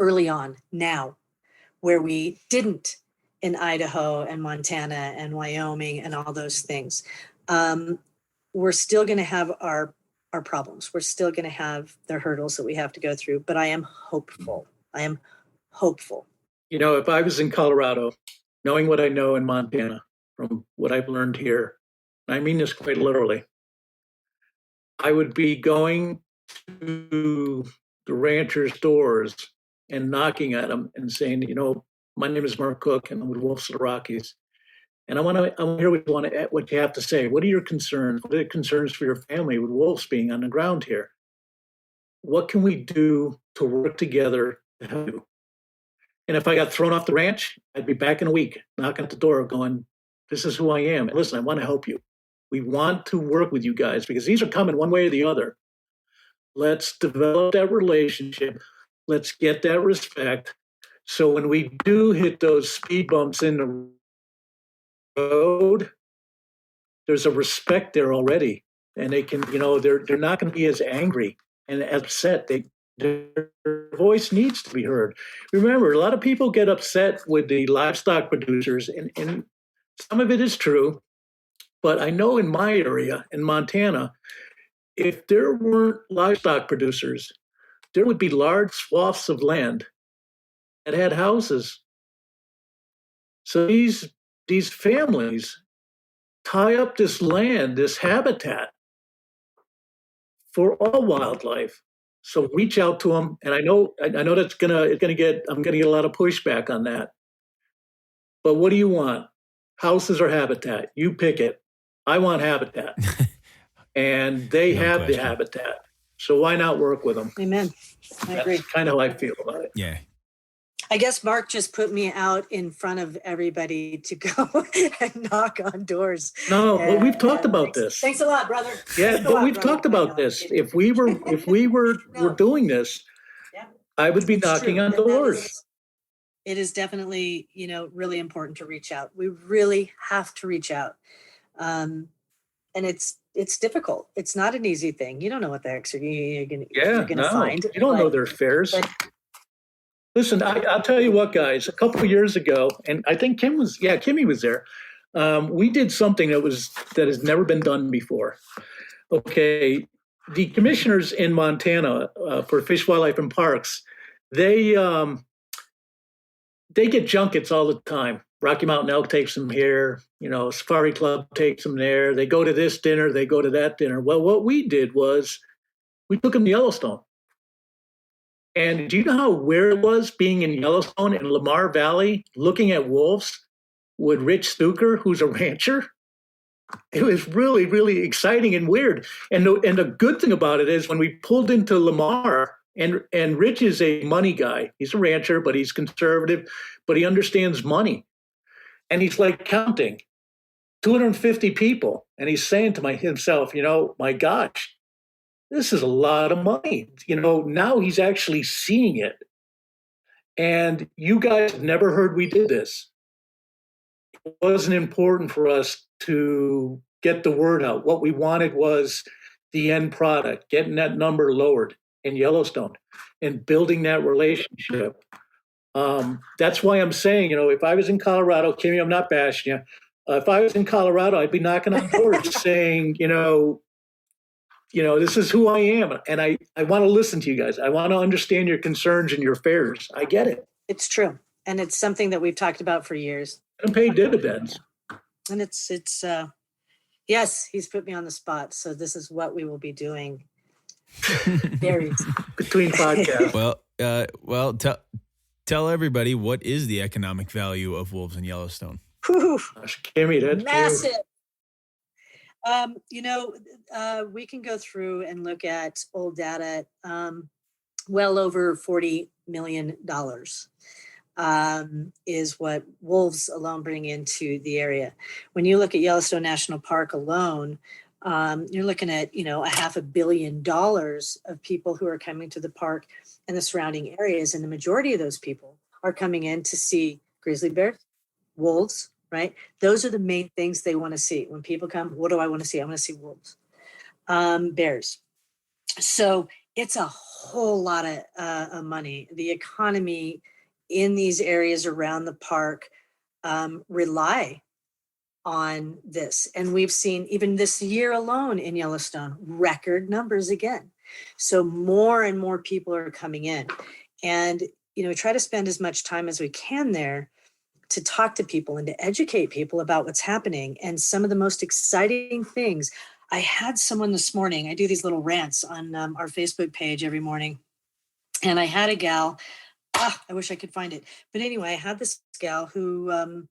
B: early on now, where we didn't in Idaho and Montana and Wyoming and all those things. We're still going to have our problems. We're still going to have the hurdles that we have to go through, but I am hopeful.
D: If I was in Colorado, knowing what I know in Montana from what I've learned here, and I mean this quite literally, I would be going to the ranchers' doors and knocking at them and saying, my name is Marc Cooke and I'm with Wolves of the Rockies. And I want to hear what you have to say. What are your concerns? What are the concerns for your family with wolves being on the ground here? What can we do to work together to help you? And if I got thrown off the ranch, I'd be back in a week, knocking at the door going, this is who I am. And listen, I want to help you. We want to work with you guys because these are coming one way or the other. Let's develop that relationship. Let's get that respect. So when we do hit those speed bumps in the road, there's a respect there already. And they can, they're not going to be as angry and upset. Their voice needs to be heard. Remember, a lot of people get upset with the livestock producers, and some of it is true. But I know in my area, in Montana, if there weren't livestock producers, there would be large swaths of land that had houses. So these families tie up this land, this habitat for all wildlife. So reach out to them, and I know that's I'm gonna get a lot of pushback on that. But what do you want? Houses or habitat? You pick it. I want habitat. And they
C: No
D: have
C: question.
D: the habitat. So why not work with them?
B: Amen. I agree.
D: That's kind of how I feel about it.
C: Yeah.
B: I guess Marc just put me out in front of everybody to go and knock on doors.
D: No, but we've talked about this.
B: Thanks a lot, brother.
D: Yeah,
B: Thanks a
D: but
B: lot,
D: we've
B: brother.
D: talked
B: I
D: about
B: know.
D: this. If we were
B: No.
D: doing this,
B: Yeah.
D: I would be
B: It's
D: knocking
B: true.
D: on
B: And that
D: doors.
B: it is definitely, really important to reach out. We really have to reach out. And it's difficult. It's not an easy thing. You don't know what the heck you're gonna find.
D: You don't know their fares. Listen, I'll tell you what, guys. A couple of years ago, and I think Kimmy was there. We did something that has never been done before. Okay, the commissioners in Montana for Fish, Wildlife, and Parks, they get junkets all the time. Rocky Mountain Elk takes them here. Safari Club takes them there. They go to this dinner. They go to that dinner. Well, what we did was we took them to Yellowstone. And do you know how weird it was being in Yellowstone in Lamar Valley, looking at wolves with Rich Stuker, who's a rancher? It was really, really exciting and weird. And the good thing about it is when we pulled into Lamar, and Rich is a money guy. He's a rancher, but he's conservative, but he understands money. And he's like counting 250 people. And he's saying to himself, my gosh, this is a lot of money. Now he's actually seeing it. And you guys have never heard we did this. It wasn't important for us to get the word out. What we wanted was the end product, getting that number lowered in Yellowstone and building that relationship. That's why I'm saying, if I was in Colorado, Kimmy, I'm not bashing you. If I was in Colorado, I'd be knocking on doors saying, this is who I am. And I want to listen to you guys. I want to understand your concerns and your fears. I get it.
B: It's true. And it's something that we've talked about for years.
D: And pay dividends.
B: And it's yes, he's put me on the spot. So this is what we will be doing. Very
D: between podcasts.
C: Well, tell everybody, what is the economic value of wolves in Yellowstone?
B: Whew,
D: Kimmy, that's
B: massive. We can go through and look at old data. Well over $40 million is what wolves alone bring into the area. When you look at Yellowstone National Park alone, you're looking at, $500 million of people who are coming to the park and the surrounding areas. And the majority of those people are coming in to see grizzly bears, wolves, right? Those are the main things they want to see. When people come, what do I want to see? I want to see wolves, bears. So it's a whole lot of money. The economy in these areas around the park rely on this. And we've seen even this year alone in Yellowstone, record numbers again. So more and more people are coming in. And, try to spend as much time as we can there to talk to people and to educate people about what's happening. And some of the most exciting things, I had someone this morning, I do these little rants on our Facebook page every morning. And I had a gal, I wish I could find it. But anyway, I had this gal who,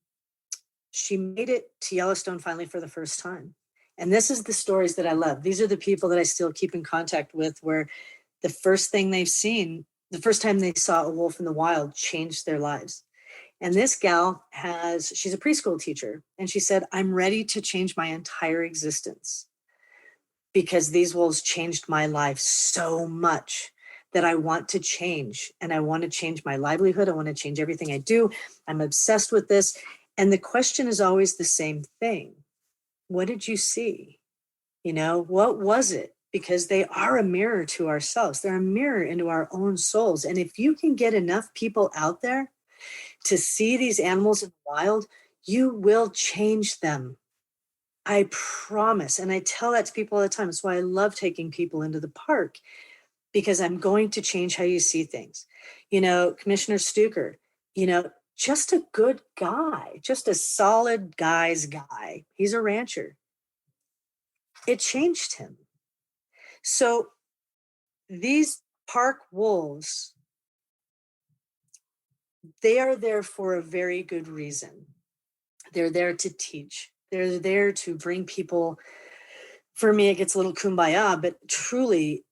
B: she made it to Yellowstone finally for the first time. And this is the stories that I love. These are the people that I still keep in contact with, where the first thing they've seen, the first time they saw a wolf in the wild, changed their lives. And this gal she's a preschool teacher. And she said, I'm ready to change my entire existence because these wolves changed my life so much that I want to change. And I want to change my livelihood. I want to change everything I do. I'm obsessed with this. And the question is always the same thing. What did you see? What was it? Because they are a mirror to ourselves. They're a mirror into our own souls. And if you can get enough people out there to see these animals in the wild, you will change them. I promise. And I tell that to people all the time. That's why I love taking people into the park, because I'm going to change how you see things. Commissioner Stuker, just a good guy, just a solid guy's guy. He's a rancher. It changed him. So these park wolves, they are there for a very good reason. They're there to teach. They're there to bring people. For me, it gets a little kumbaya, but truly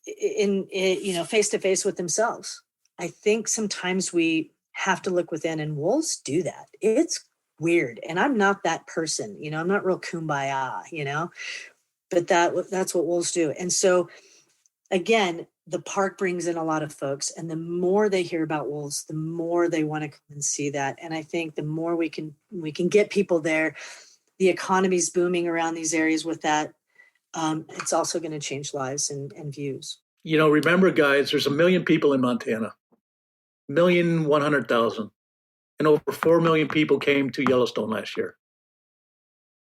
B: in face to face with themselves. I think sometimes we have to look within, and wolves do that. It's weird. And I'm not that person, I'm not real kumbaya, but that's what wolves do. And so again, the park brings in a lot of folks, and the more they hear about wolves, the more they want to come and see that. And I think the more we can get people there, the economy's booming around these areas with that. It's also going to change lives and views.
D: Remember, guys, there's 1 million people in Montana, 1,100,000, and over 4 million people came to Yellowstone last year.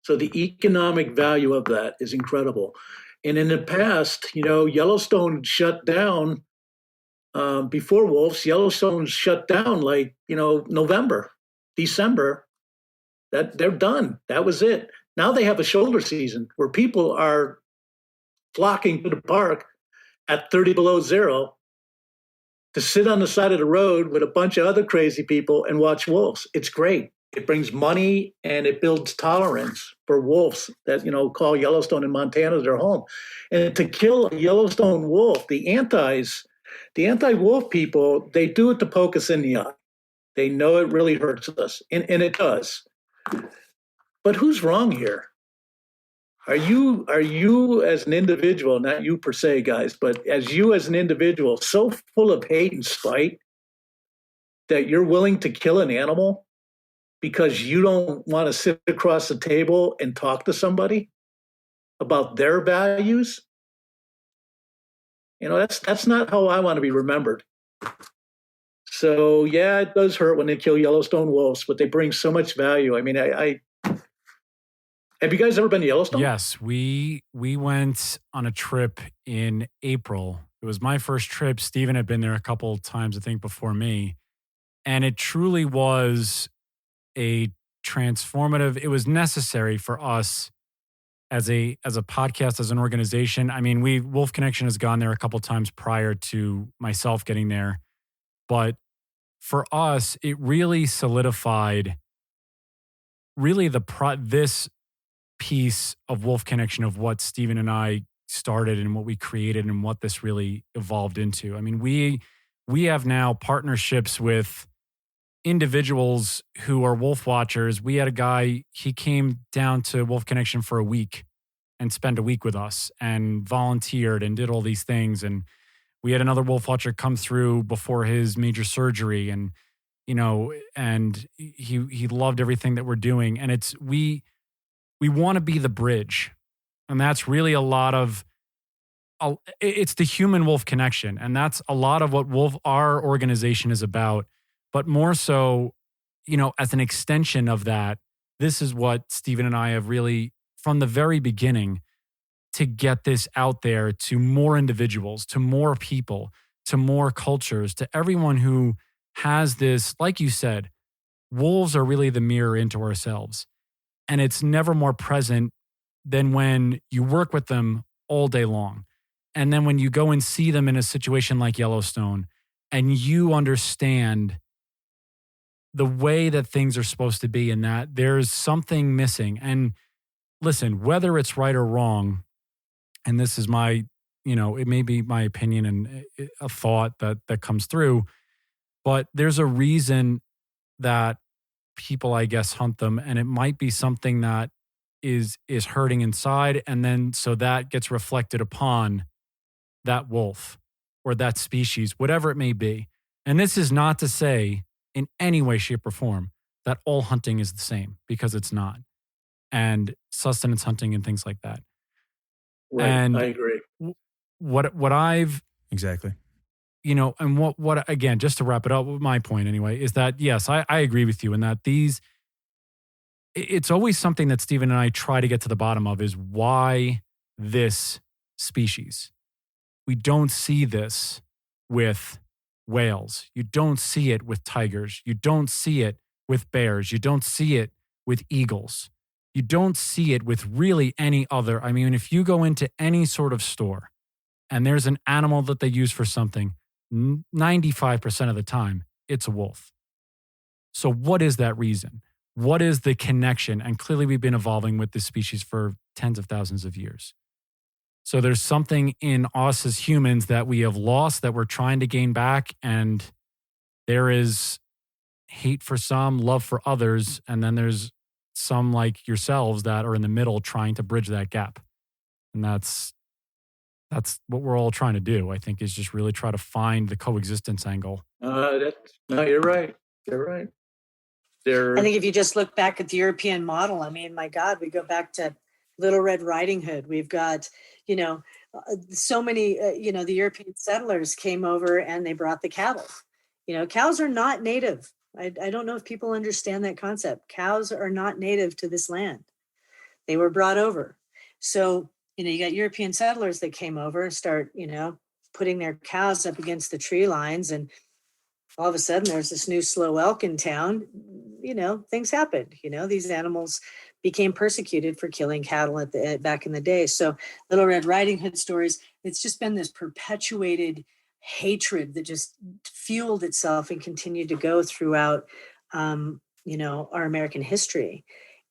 D: So the economic value of that is incredible. And in the past, Yellowstone shut down before wolves. Yellowstone shut down November, December. That they're done. That was it. Now they have a shoulder season where people are flocking to the park at 30 below zero to sit on the side of the road with a bunch of other crazy people and watch wolves. It's great. It brings money and it builds tolerance for wolves that, call Yellowstone and Montana their home. And to kill a Yellowstone wolf, the anti-wolf people, they do it to poke us in the eye. They know it really hurts us, and it does. But who's wrong here? Are you as an individual, not you per se, guys, but as you as an individual, so full of hate and spite that you're willing to kill an animal because you don't want to sit across the table and talk to somebody about their values? That's not how I want to be remembered. So yeah, it does hurt when they kill Yellowstone wolves, but they bring so much value. I mean, I have you guys ever been to Yellowstone?
A: Yes, we went on a trip in April. It was my first trip. Stephen had been there a couple of times, I think, before me. And it truly was a transformative. It was necessary for us as a podcast, as an organization. I mean, Wolf Connection has gone there a couple of times prior to myself getting there. But for us, it really solidified this piece of Wolf Connection, of what Stephen and I started and what we created and what this really evolved into. I mean, we have now partnerships with individuals who are wolf watchers. We had a guy, he came down to Wolf Connection for a week and spent a week with us and volunteered and did all these things. And we had another wolf watcher come through before his major surgery, and and he loved everything that we're doing. And we want to be the bridge. And that's really it's the human wolf connection. And that's a lot of what our organization is about. But more so, as an extension of that, this is what Stephen and I have really, from the very beginning, to get this out there to more individuals, to more people, to more cultures, to everyone who has this, like you said, wolves are really the mirror into ourselves. And it's never more present than when you work with them all day long. And then when you go and see them in a situation like Yellowstone and you understand the way that things are supposed to be and that there's something missing. And listen, whether it's right or wrong, and this is my, it may be my opinion and a thought that comes through, but there's a reason that people, I guess, hunt them, and it might be something that is hurting inside, and then so that gets reflected upon that wolf or that species, whatever it may be. And this is not to say in any way, shape, or form that all hunting is the same, because it's not, and sustenance hunting and things like that.
D: Right,
A: and
D: I agree.
A: What I've
C: Exactly.
A: And what again, just to wrap it up, my point anyway, is that, yes, I agree with you in that it's always something that Stephen and I try to get to the bottom of, is why this species. We don't see this with whales. You don't see it with tigers. You don't see it with bears. You don't see it with eagles. You don't see it with really any other. I mean, if you go into any sort of store and there's an animal that they use for something, 95% of the time, it's a wolf. So what is that reason? what is the connection? And clearly we've been evolving with this species for tens of thousands of years. So there's something in us as humans that we have lost that we're trying to gain back. And there is hate for some, love for others. And then there's some like yourselves that are in the middle trying to bridge that gap. And that's what we're all trying to do, I think, is just really try to find the coexistence angle.
D: No, you're right. You're right.
B: I think if you just look back at the European model, I mean, my God, we go back to Little Red Riding Hood. We've got, so many, the European settlers came over and they brought the cattle. Cows are not native. I don't know if people understand that concept. Cows are not native to this land. They were brought over. So, you got European settlers that came over and start, putting their cows up against the tree lines. And all of a sudden there's this new slow elk in town. Things happened. These animals became persecuted for killing cattle back in the day. So Little Red Riding Hood stories, it's just been this perpetuated hatred that just fueled itself and continued to go throughout, our American history.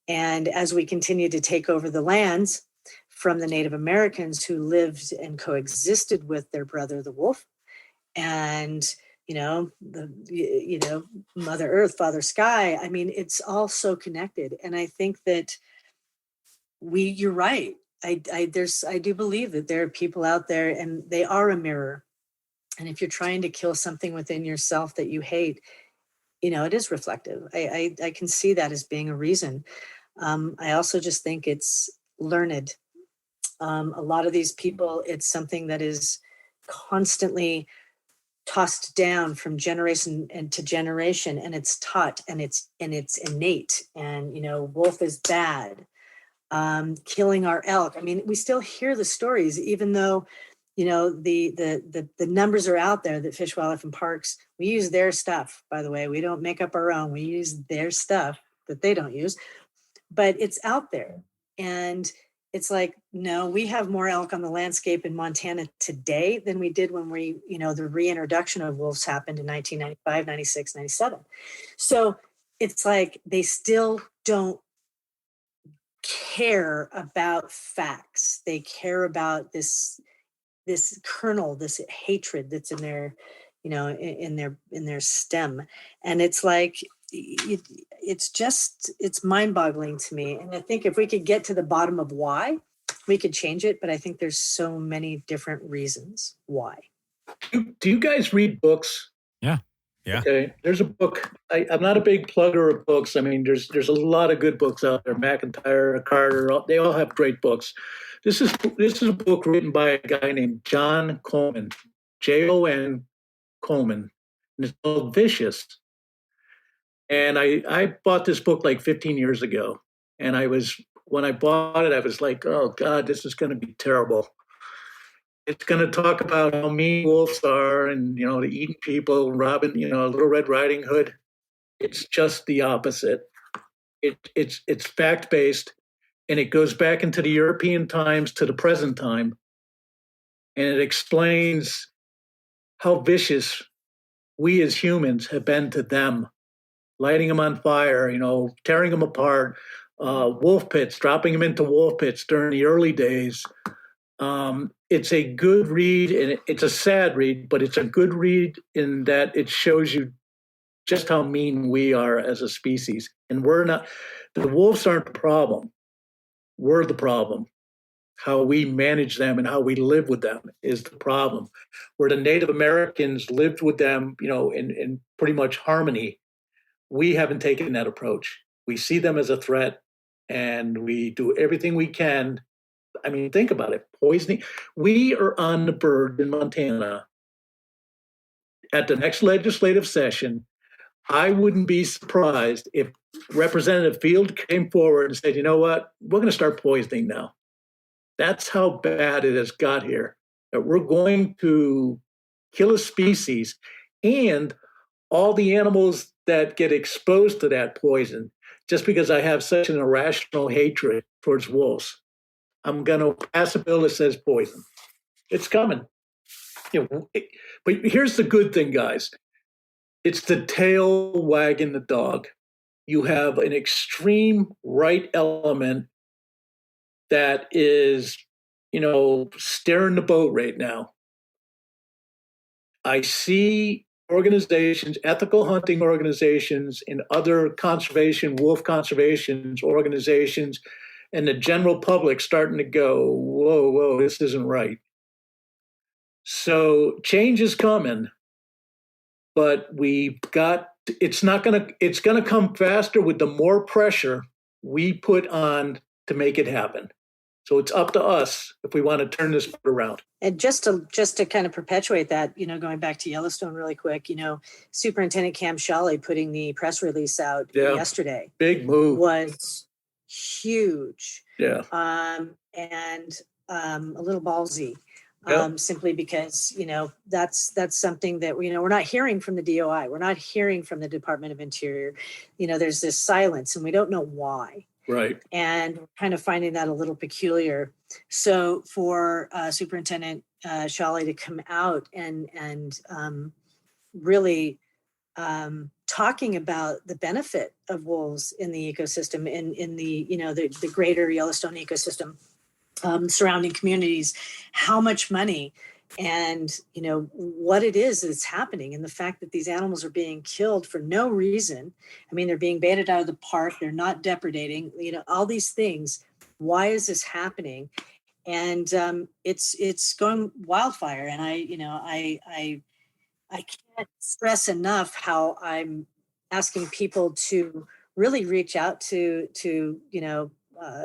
B: And as we continue to take over the lands from the Native Americans who lived and coexisted with their brother, the wolf, and Mother Earth, Father Sky. I mean, it's all so connected. And I think that you're right. I do believe that there are people out there and they are a mirror. And if you're trying to kill something within yourself that you hate, it is reflective. I can see that as being a reason. I also just think it's learned. A lot of these people, it's something that is constantly tossed down from generation to generation, and it's taught and it's innate. And wolf is bad. Killing our elk. I mean, we still hear the stories, even though the numbers are out there that Fish, Wildlife, and Parks. We use their stuff, by the way. We don't make up our own. We use their stuff that they don't use, but it's out there. And it's like, no, we have more elk on the landscape in Montana today than we did when the reintroduction of wolves happened in 1995, 96, 97. So it's like they still don't care about facts. They care about this kernel, this hatred that's in their, in their stem. And it's like, it's mind-boggling to me. And I think if we could get to the bottom of why, we could change it. But I think there's so many different reasons why.
D: Do you guys read books?
A: Yeah.
D: Okay. There's a book. I'm not a big plugger of books. I mean, there's a lot of good books out there. McIntyre, Carter, they all have great books. This is a book written by a guy named John Coleman, Jon Coleman, and it's called Vicious. And I bought this book like 15 years ago. And when I bought it, I was like, oh God, this is going to be terrible. It's going to talk about how mean wolves are and, the eating people, robbing, Little Red Riding Hood. It's just the opposite. It's fact-based, and it goes back into the European times to the present time. And it explains how vicious we as humans have been to them. Lighting them on fire, tearing them apart, wolf pits, dropping them into wolf pits during the early days. It's a good read, and it's a sad read, but it's a good read in that it shows you just how mean we are as a species. And the wolves aren't the problem. We're the problem. How we manage them and how we live with them is the problem. Where the Native Americans lived with them, in pretty much harmony. We haven't taken that approach. We see them as a threat, and we do everything we can. I mean, think about it. Poisoning. We are on the bird in Montana. At the next legislative session, I wouldn't be surprised if Representative Field came forward and said, you know what, we're going to start poisoning now. That's how bad it has got here. That we're going to kill a species, and all the animals that get exposed to that poison, just because I have such an irrational hatred towards wolves. I'm going to pass a bill that says poison. It's coming. But here's the good thing, guys. It's the tail wagging the dog. you have an extreme right element that is, steering the boat right now. I see organizations, ethical hunting organizations, and other wolf conservation organizations, and the general public starting to go, whoa, this isn't right. So change is coming, but it's going to come faster with the more pressure we put on to make it happen. So it's up to us if we want to turn this around.
B: And just to kind of perpetuate that, going back to Yellowstone really quick, Superintendent Cam Shawley putting the press release out yesterday.
D: Big move.
B: Was huge.
D: Yeah.
B: And a little ballsy.
D: Yep.
B: Simply because, that's something that, we're not hearing from the DOI. We're not hearing from the Department of Interior. There's this silence and we don't know why.
D: Right.
B: And we're kind of finding that a little peculiar. So for Superintendent Shawley to come out and really talking about the benefit of wolves in the ecosystem, in the the greater Yellowstone ecosystem, surrounding communities, how much money and what it is that's happening, and the fact that these animals are being killed for no reason. I mean, they're being baited out of the park, they're not depredating, all these things. Why is this happening? And it's going wildfire. And I can't stress enough how I'm asking people to really reach out to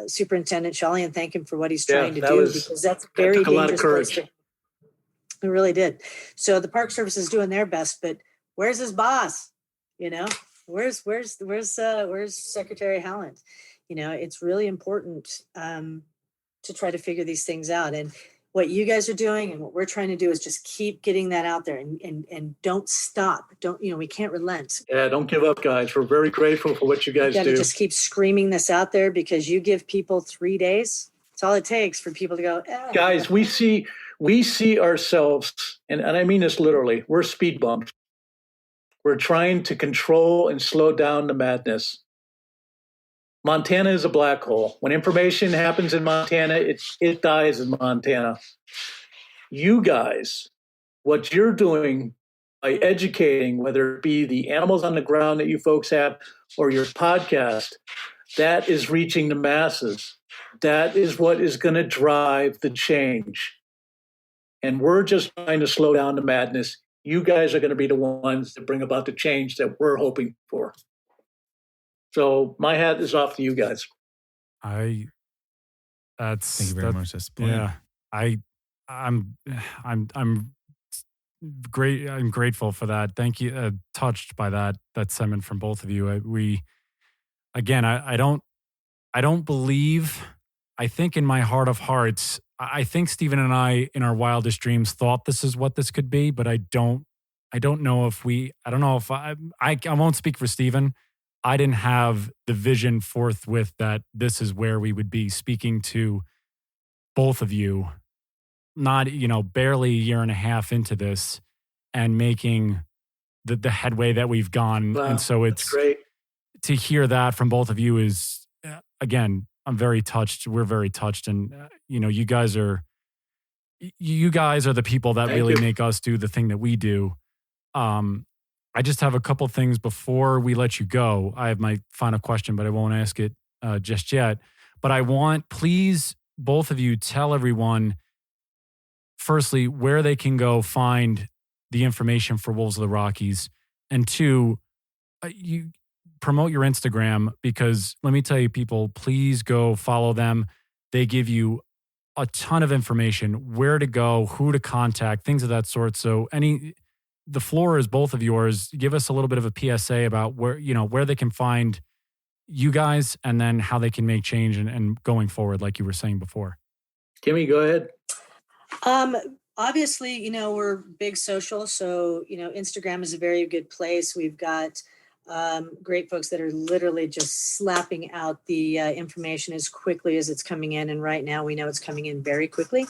B: Superintendent Shawley and thank him for what he's trying to do, because that's a very dangerous place. It really did. So the Park Service is doing their best, but where's his boss? Where's Secretary Howland? It's really important to try to figure these things out. And what you guys are doing and what we're trying to do is just keep getting that out there and don't stop. We can't relent.
D: Yeah, don't give up, guys. We're very grateful for what you guys do.
B: Just keep screaming this out there, because you give people 3 days. It's all it takes for people to go,
D: guys, we see ourselves, and I mean this literally, we're speed bumps. We're trying to control and slow down the madness. Montana is a black hole. When information happens in Montana, it dies in Montana. You guys, what you're doing by educating, whether it be the animals on the ground that you folks have or your podcast, that is reaching the masses. That is what is going to drive the change. And we're just trying to slow down the madness. You guys are going to be the ones that bring about the change that we're hoping for. So my hat is off to you guys.
C: Thank you very much. That's brilliant.
A: Yeah, I'm great. I'm grateful for that. Thank you. Touched by that sentiment from both of you. I don't believe. I think in my heart of hearts, I think Stephen and I, in our wildest dreams, thought this is what this could be, but I don't know if I won't speak for Stephen. I didn't have the vision forthwith that this is where we would be, speaking to both of you, not, barely a year and a half into this and making the headway that we've gone.
D: Wow,
A: and so it's
D: great
A: to hear that from both of you is, again, I'm very touched. We're very touched. And, you guys are the people that really make us do the thing that we do. I just have a couple things before we let you go. I have my final question, but I won't ask it just yet. But I want, please, both of you tell everyone, firstly, where they can go find the information for Wolves of the Rockies. And two, you promote your Instagram, because let me tell you, people, please go follow them. They give you a ton of information, where to go, who to contact, things of that sort. So the floor is both of yours. Give us a little bit of a PSA about where they can find you guys, and then how they can make change and going forward, like you were saying before.
D: Kimmy, go ahead.
B: Obviously, we're big social. So, Instagram is a very good place. We've got great folks that are literally just slapping out the information as quickly as it's coming in. And right now we know it's coming in very quickly.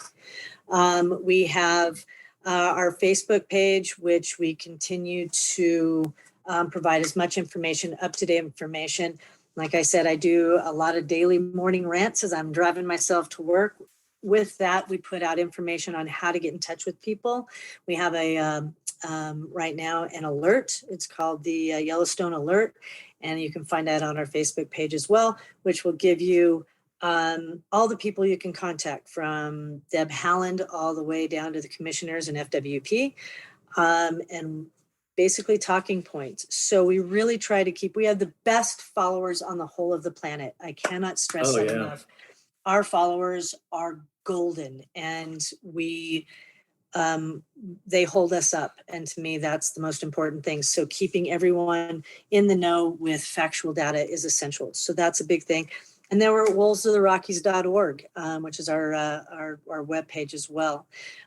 B: We have our Facebook page, which we continue to provide as much information, up-to-date information. Like I said, I do a lot of daily morning rants as I'm driving myself to work. With that, we put out information on how to get in touch with people. We have right now an alert. It's called the Yellowstone Alert, and you can find that on our Facebook page as well, which will give you all the people you can contact, from Deb Haaland all the way down to the commissioners and FWP, and basically talking points. So we really try to we have the best followers on the whole of the planet. I cannot stress that enough. Our followers are golden, and they hold us up. And to me, that's the most important thing. So keeping everyone in the know with factual data is essential. So that's a big thing. And then we're at wolvesoftherockies.org, which is our webpage as well.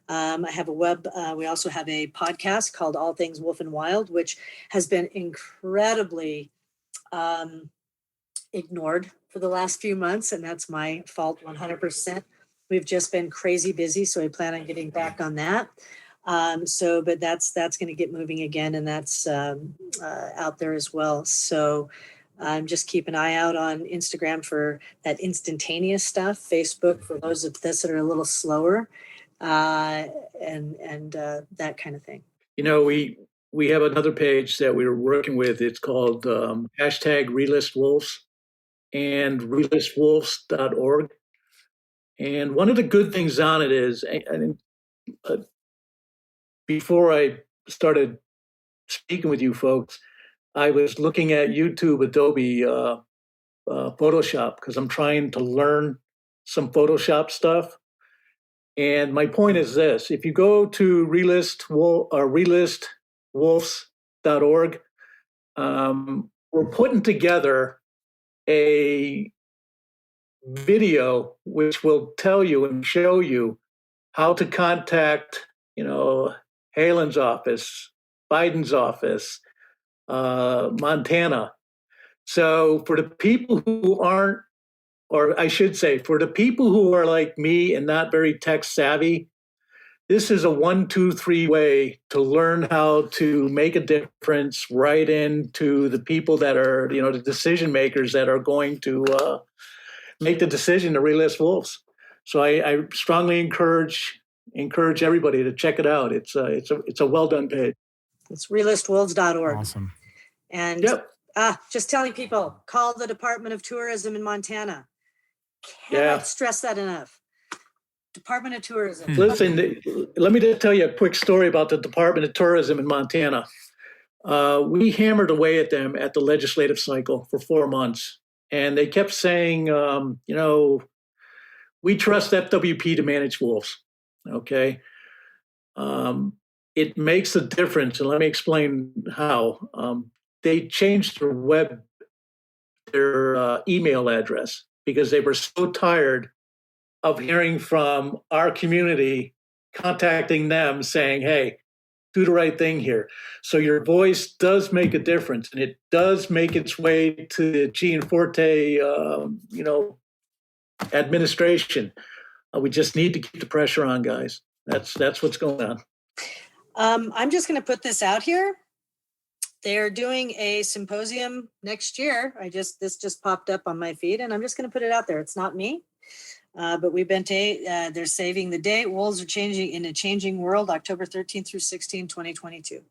B: I have we also have a podcast called All Things Wolf and Wild, which has been incredibly ignored for the last few months, and that's my fault 100%. We've just been crazy busy, so I plan on getting back on that. But that's going to get moving again, and that's out there as well. So just keep an eye out on Instagram for that instantaneous stuff, Facebook for those of us that are a little slower, and that kind of thing.
D: We have another page that we're working with. It's called hashtag Relist Wolves and relistwolves.org. And one of the good things on it is, before I started speaking with you folks, I was looking at YouTube, Adobe, Photoshop, because I'm trying to learn some Photoshop stuff. And my point is this: if you go to relistwolves.org, we're putting together a video which will tell you and show you how to contact, Halen's office, Biden's office, Montana. So for the people who aren't, or I should say, for the people who are like me and not very tech savvy, this is a 1, 2, 3 way to learn how to make a difference right into the people that are, the decision makers that are going to make the decision to relist wolves. So I strongly encourage everybody to check it out. It's a well done page.
B: It's relistwolves.org.
A: Awesome.
B: And just telling people, call the Department of Tourism in Montana. Cannot stress that enough. Department of Tourism.
D: Listen, let me just tell you a quick story about the Department of Tourism in Montana. We hammered away at them at the legislative cycle for 4 months. And they kept saying, we trust FWP to manage wolves. Okay. It makes a difference. And let me explain how. They changed their email address because they were so tired of hearing from our community contacting them saying, hey, do the right thing here. So your voice does make a difference, and it does make its way to the Gianforte, administration. We just need to keep the pressure on, guys. That's what's going on.
B: I'm just going to put this out here. They're doing a symposium next year. This just popped up on my feed, and I'm just going to put it out there. It's not me. But we've been they're saving the date. Wolves are changing in a changing world, October 13th through 16, 2022.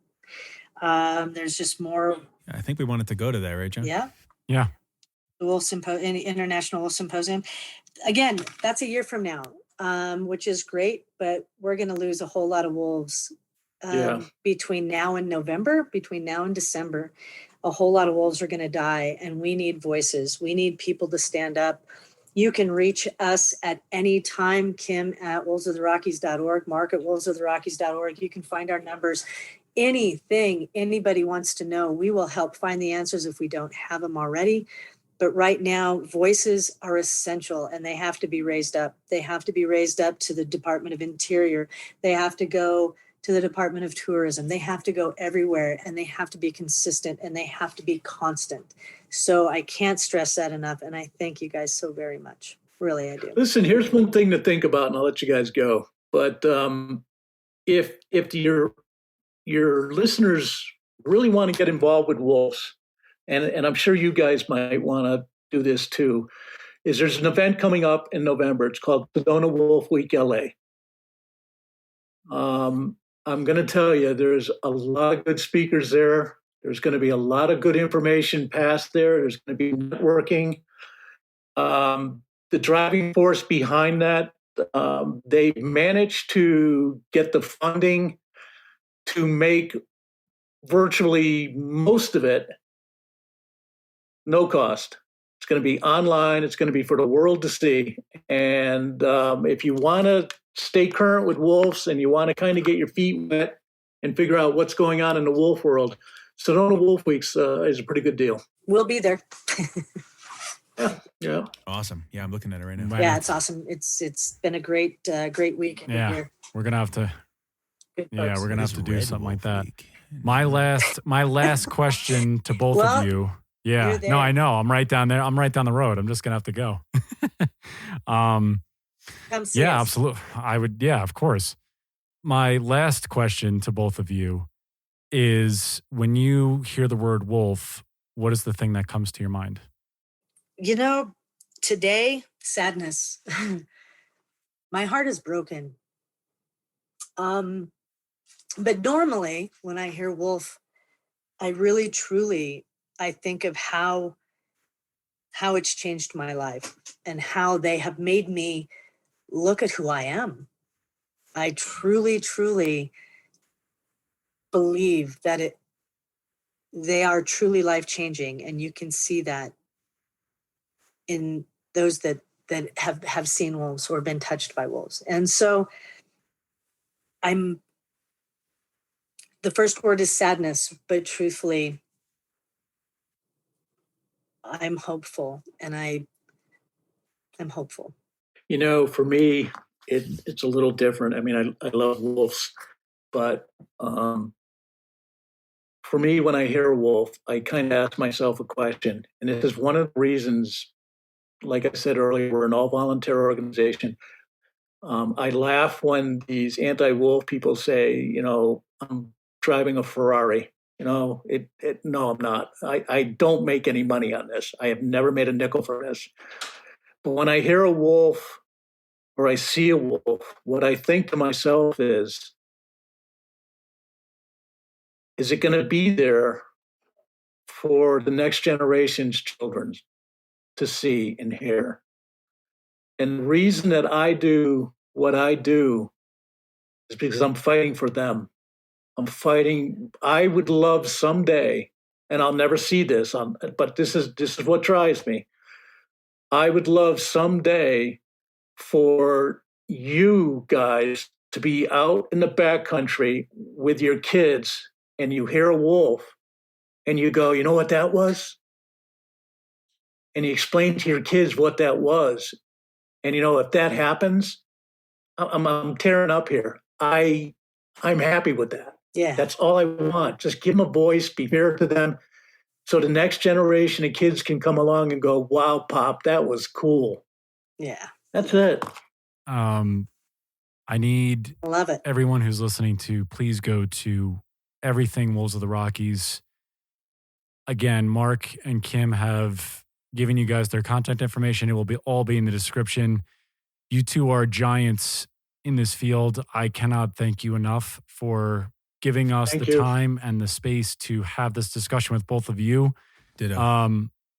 B: There's just more.
C: I think we wanted to go to that, right, John?
B: Yeah.
A: Yeah.
B: The Wolf International Wolf Symposium. Again, that's a year from now, which is great, but we're going to lose a whole lot of wolves between now and November, between now and December. A whole lot of wolves are going to die, and we need voices. We need people to stand up. You can reach us at any time, Kim at wolvesoftherockies.org, Marc at wolvesoftherockies.org. You can find our numbers. Anything anybody wants to know, we will help find the answers if we don't have them already. But right now, voices are essential, and they have to be raised up. They have to be raised up to the Department of Interior. They have to go to the Department of Tourism. They have to go everywhere, and they have to be consistent, and they have to be constant. So I can't stress that enough, and I thank you guys so very much. Really, I do.
D: Listen, here's one thing to think about, and I'll let you guys go. But if your listeners really want to get involved with wolves, and I'm sure you guys might want to do this too, is there's an event coming up in November. It's called Sedona Wolf Week LA. I'm going to tell you, there's a lot of good speakers there. There's going to be a lot of good information passed there. There's going to be networking. The driving force behind that, they managed to get the funding to make virtually most of it no cost. It's going to be online. It's going to be for the world to see. And if you want to stay current with wolves and you want to kind of get your feet wet and figure out what's going on in the wolf world, Sedona Wolf Weeks is a pretty good deal.
B: We'll be there.
D: Yeah.
C: Awesome. Yeah, I'm looking at it right now.
B: Yeah, it's awesome. It's been a great week.
A: Yeah, we're gonna have to.
B: Good
A: Yeah,
B: folks.
A: we're gonna have to do
C: Red
A: something like
C: Wolf
A: that.
C: Week.
A: My last question to both
B: Well,
A: of you. Yeah,
B: you're there.
A: no, I know. I'm right down there. I'm right down the road. I'm just gonna have to go.
B: Come see
A: Yeah,
B: us.
A: absolutely. I would. Yeah, of course. My last question to both of you is: when you hear the word wolf, what is the thing that comes to your mind?
B: You know, today, sadness. My heart is broken. But normally when I hear wolf, I really truly I think of how it's changed my life and how they have made me look at who I am. I truly, truly believe that they are truly life-changing, and you can see that in those that have seen wolves or been touched by wolves. And so the first word is sadness, but truthfully, I'm hopeful, and I'm hopeful.
D: You know, for me, it's a little different. I mean, I love wolves, but for me, when I hear a wolf, I kind of ask myself a question. And this is one of the reasons, like I said earlier, we're an all-volunteer organization. I laugh when these anti-wolf people say, you know, I'm driving a Ferrari. You know, no, I'm not. I don't make any money on this. I have never made a nickel for this. But when I hear a wolf or I see a wolf, what I think to myself is it going to be there for the next generation's children to see and hear? And the reason that I do what I do is because I'm fighting for them. I'm fighting. I would love someday, and I'll never see this, but this is what drives me. I would love someday for you guys to be out in the backcountry with your kids, and you hear a wolf, and you go, you know what that was? And you explain to your kids what that was. And, you know, if that happens, I'm tearing up here. I'm happy with that.
B: Yeah.
D: That's all I want. Just give them a voice, be fair to them, so the next generation of kids can come along and go, wow, Pop, that was cool.
B: Yeah.
D: That's it.
A: I need
B: I love it.
A: everyone who's listening to please go to everything Wolves of the Rockies. Again, Marc and Kim have given you guys their contact information. It will all be in the description. You two are giants in this field. I cannot thank you enough for giving us
D: Thank
A: the
D: you.
A: time and the space to have this discussion with both of you.
C: Ditto.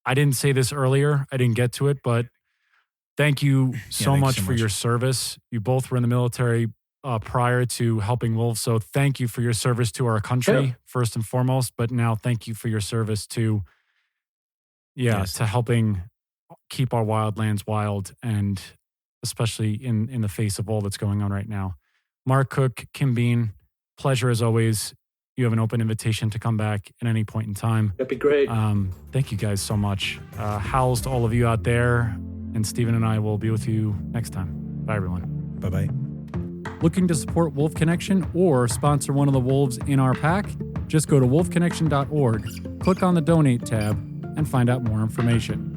A: I didn't say this earlier. I didn't get to it, but thank you so
C: thank you
A: much
C: so
A: for
C: much.
A: your service. You both were in the military prior to helping wolves. So thank you for your service to our country,
D: Sure.
A: first and foremost. But now thank you for your service to,
C: Yes.
A: to helping keep our wildlands wild, and especially in the face of all that's going on right now. Marc Cooke, Kim Bean, pleasure as always. You have an open invitation to come back at any point in time.
D: That'd be great.
A: Thank you guys so much. Howls to all of you out there, and Stephen and I will be with you next time. Bye, everyone.
C: Bye-bye.
A: Looking to support Wolf Connection or sponsor one of the wolves in our pack? Just go to wolfconnection.org, click on the donate tab, and find out more information.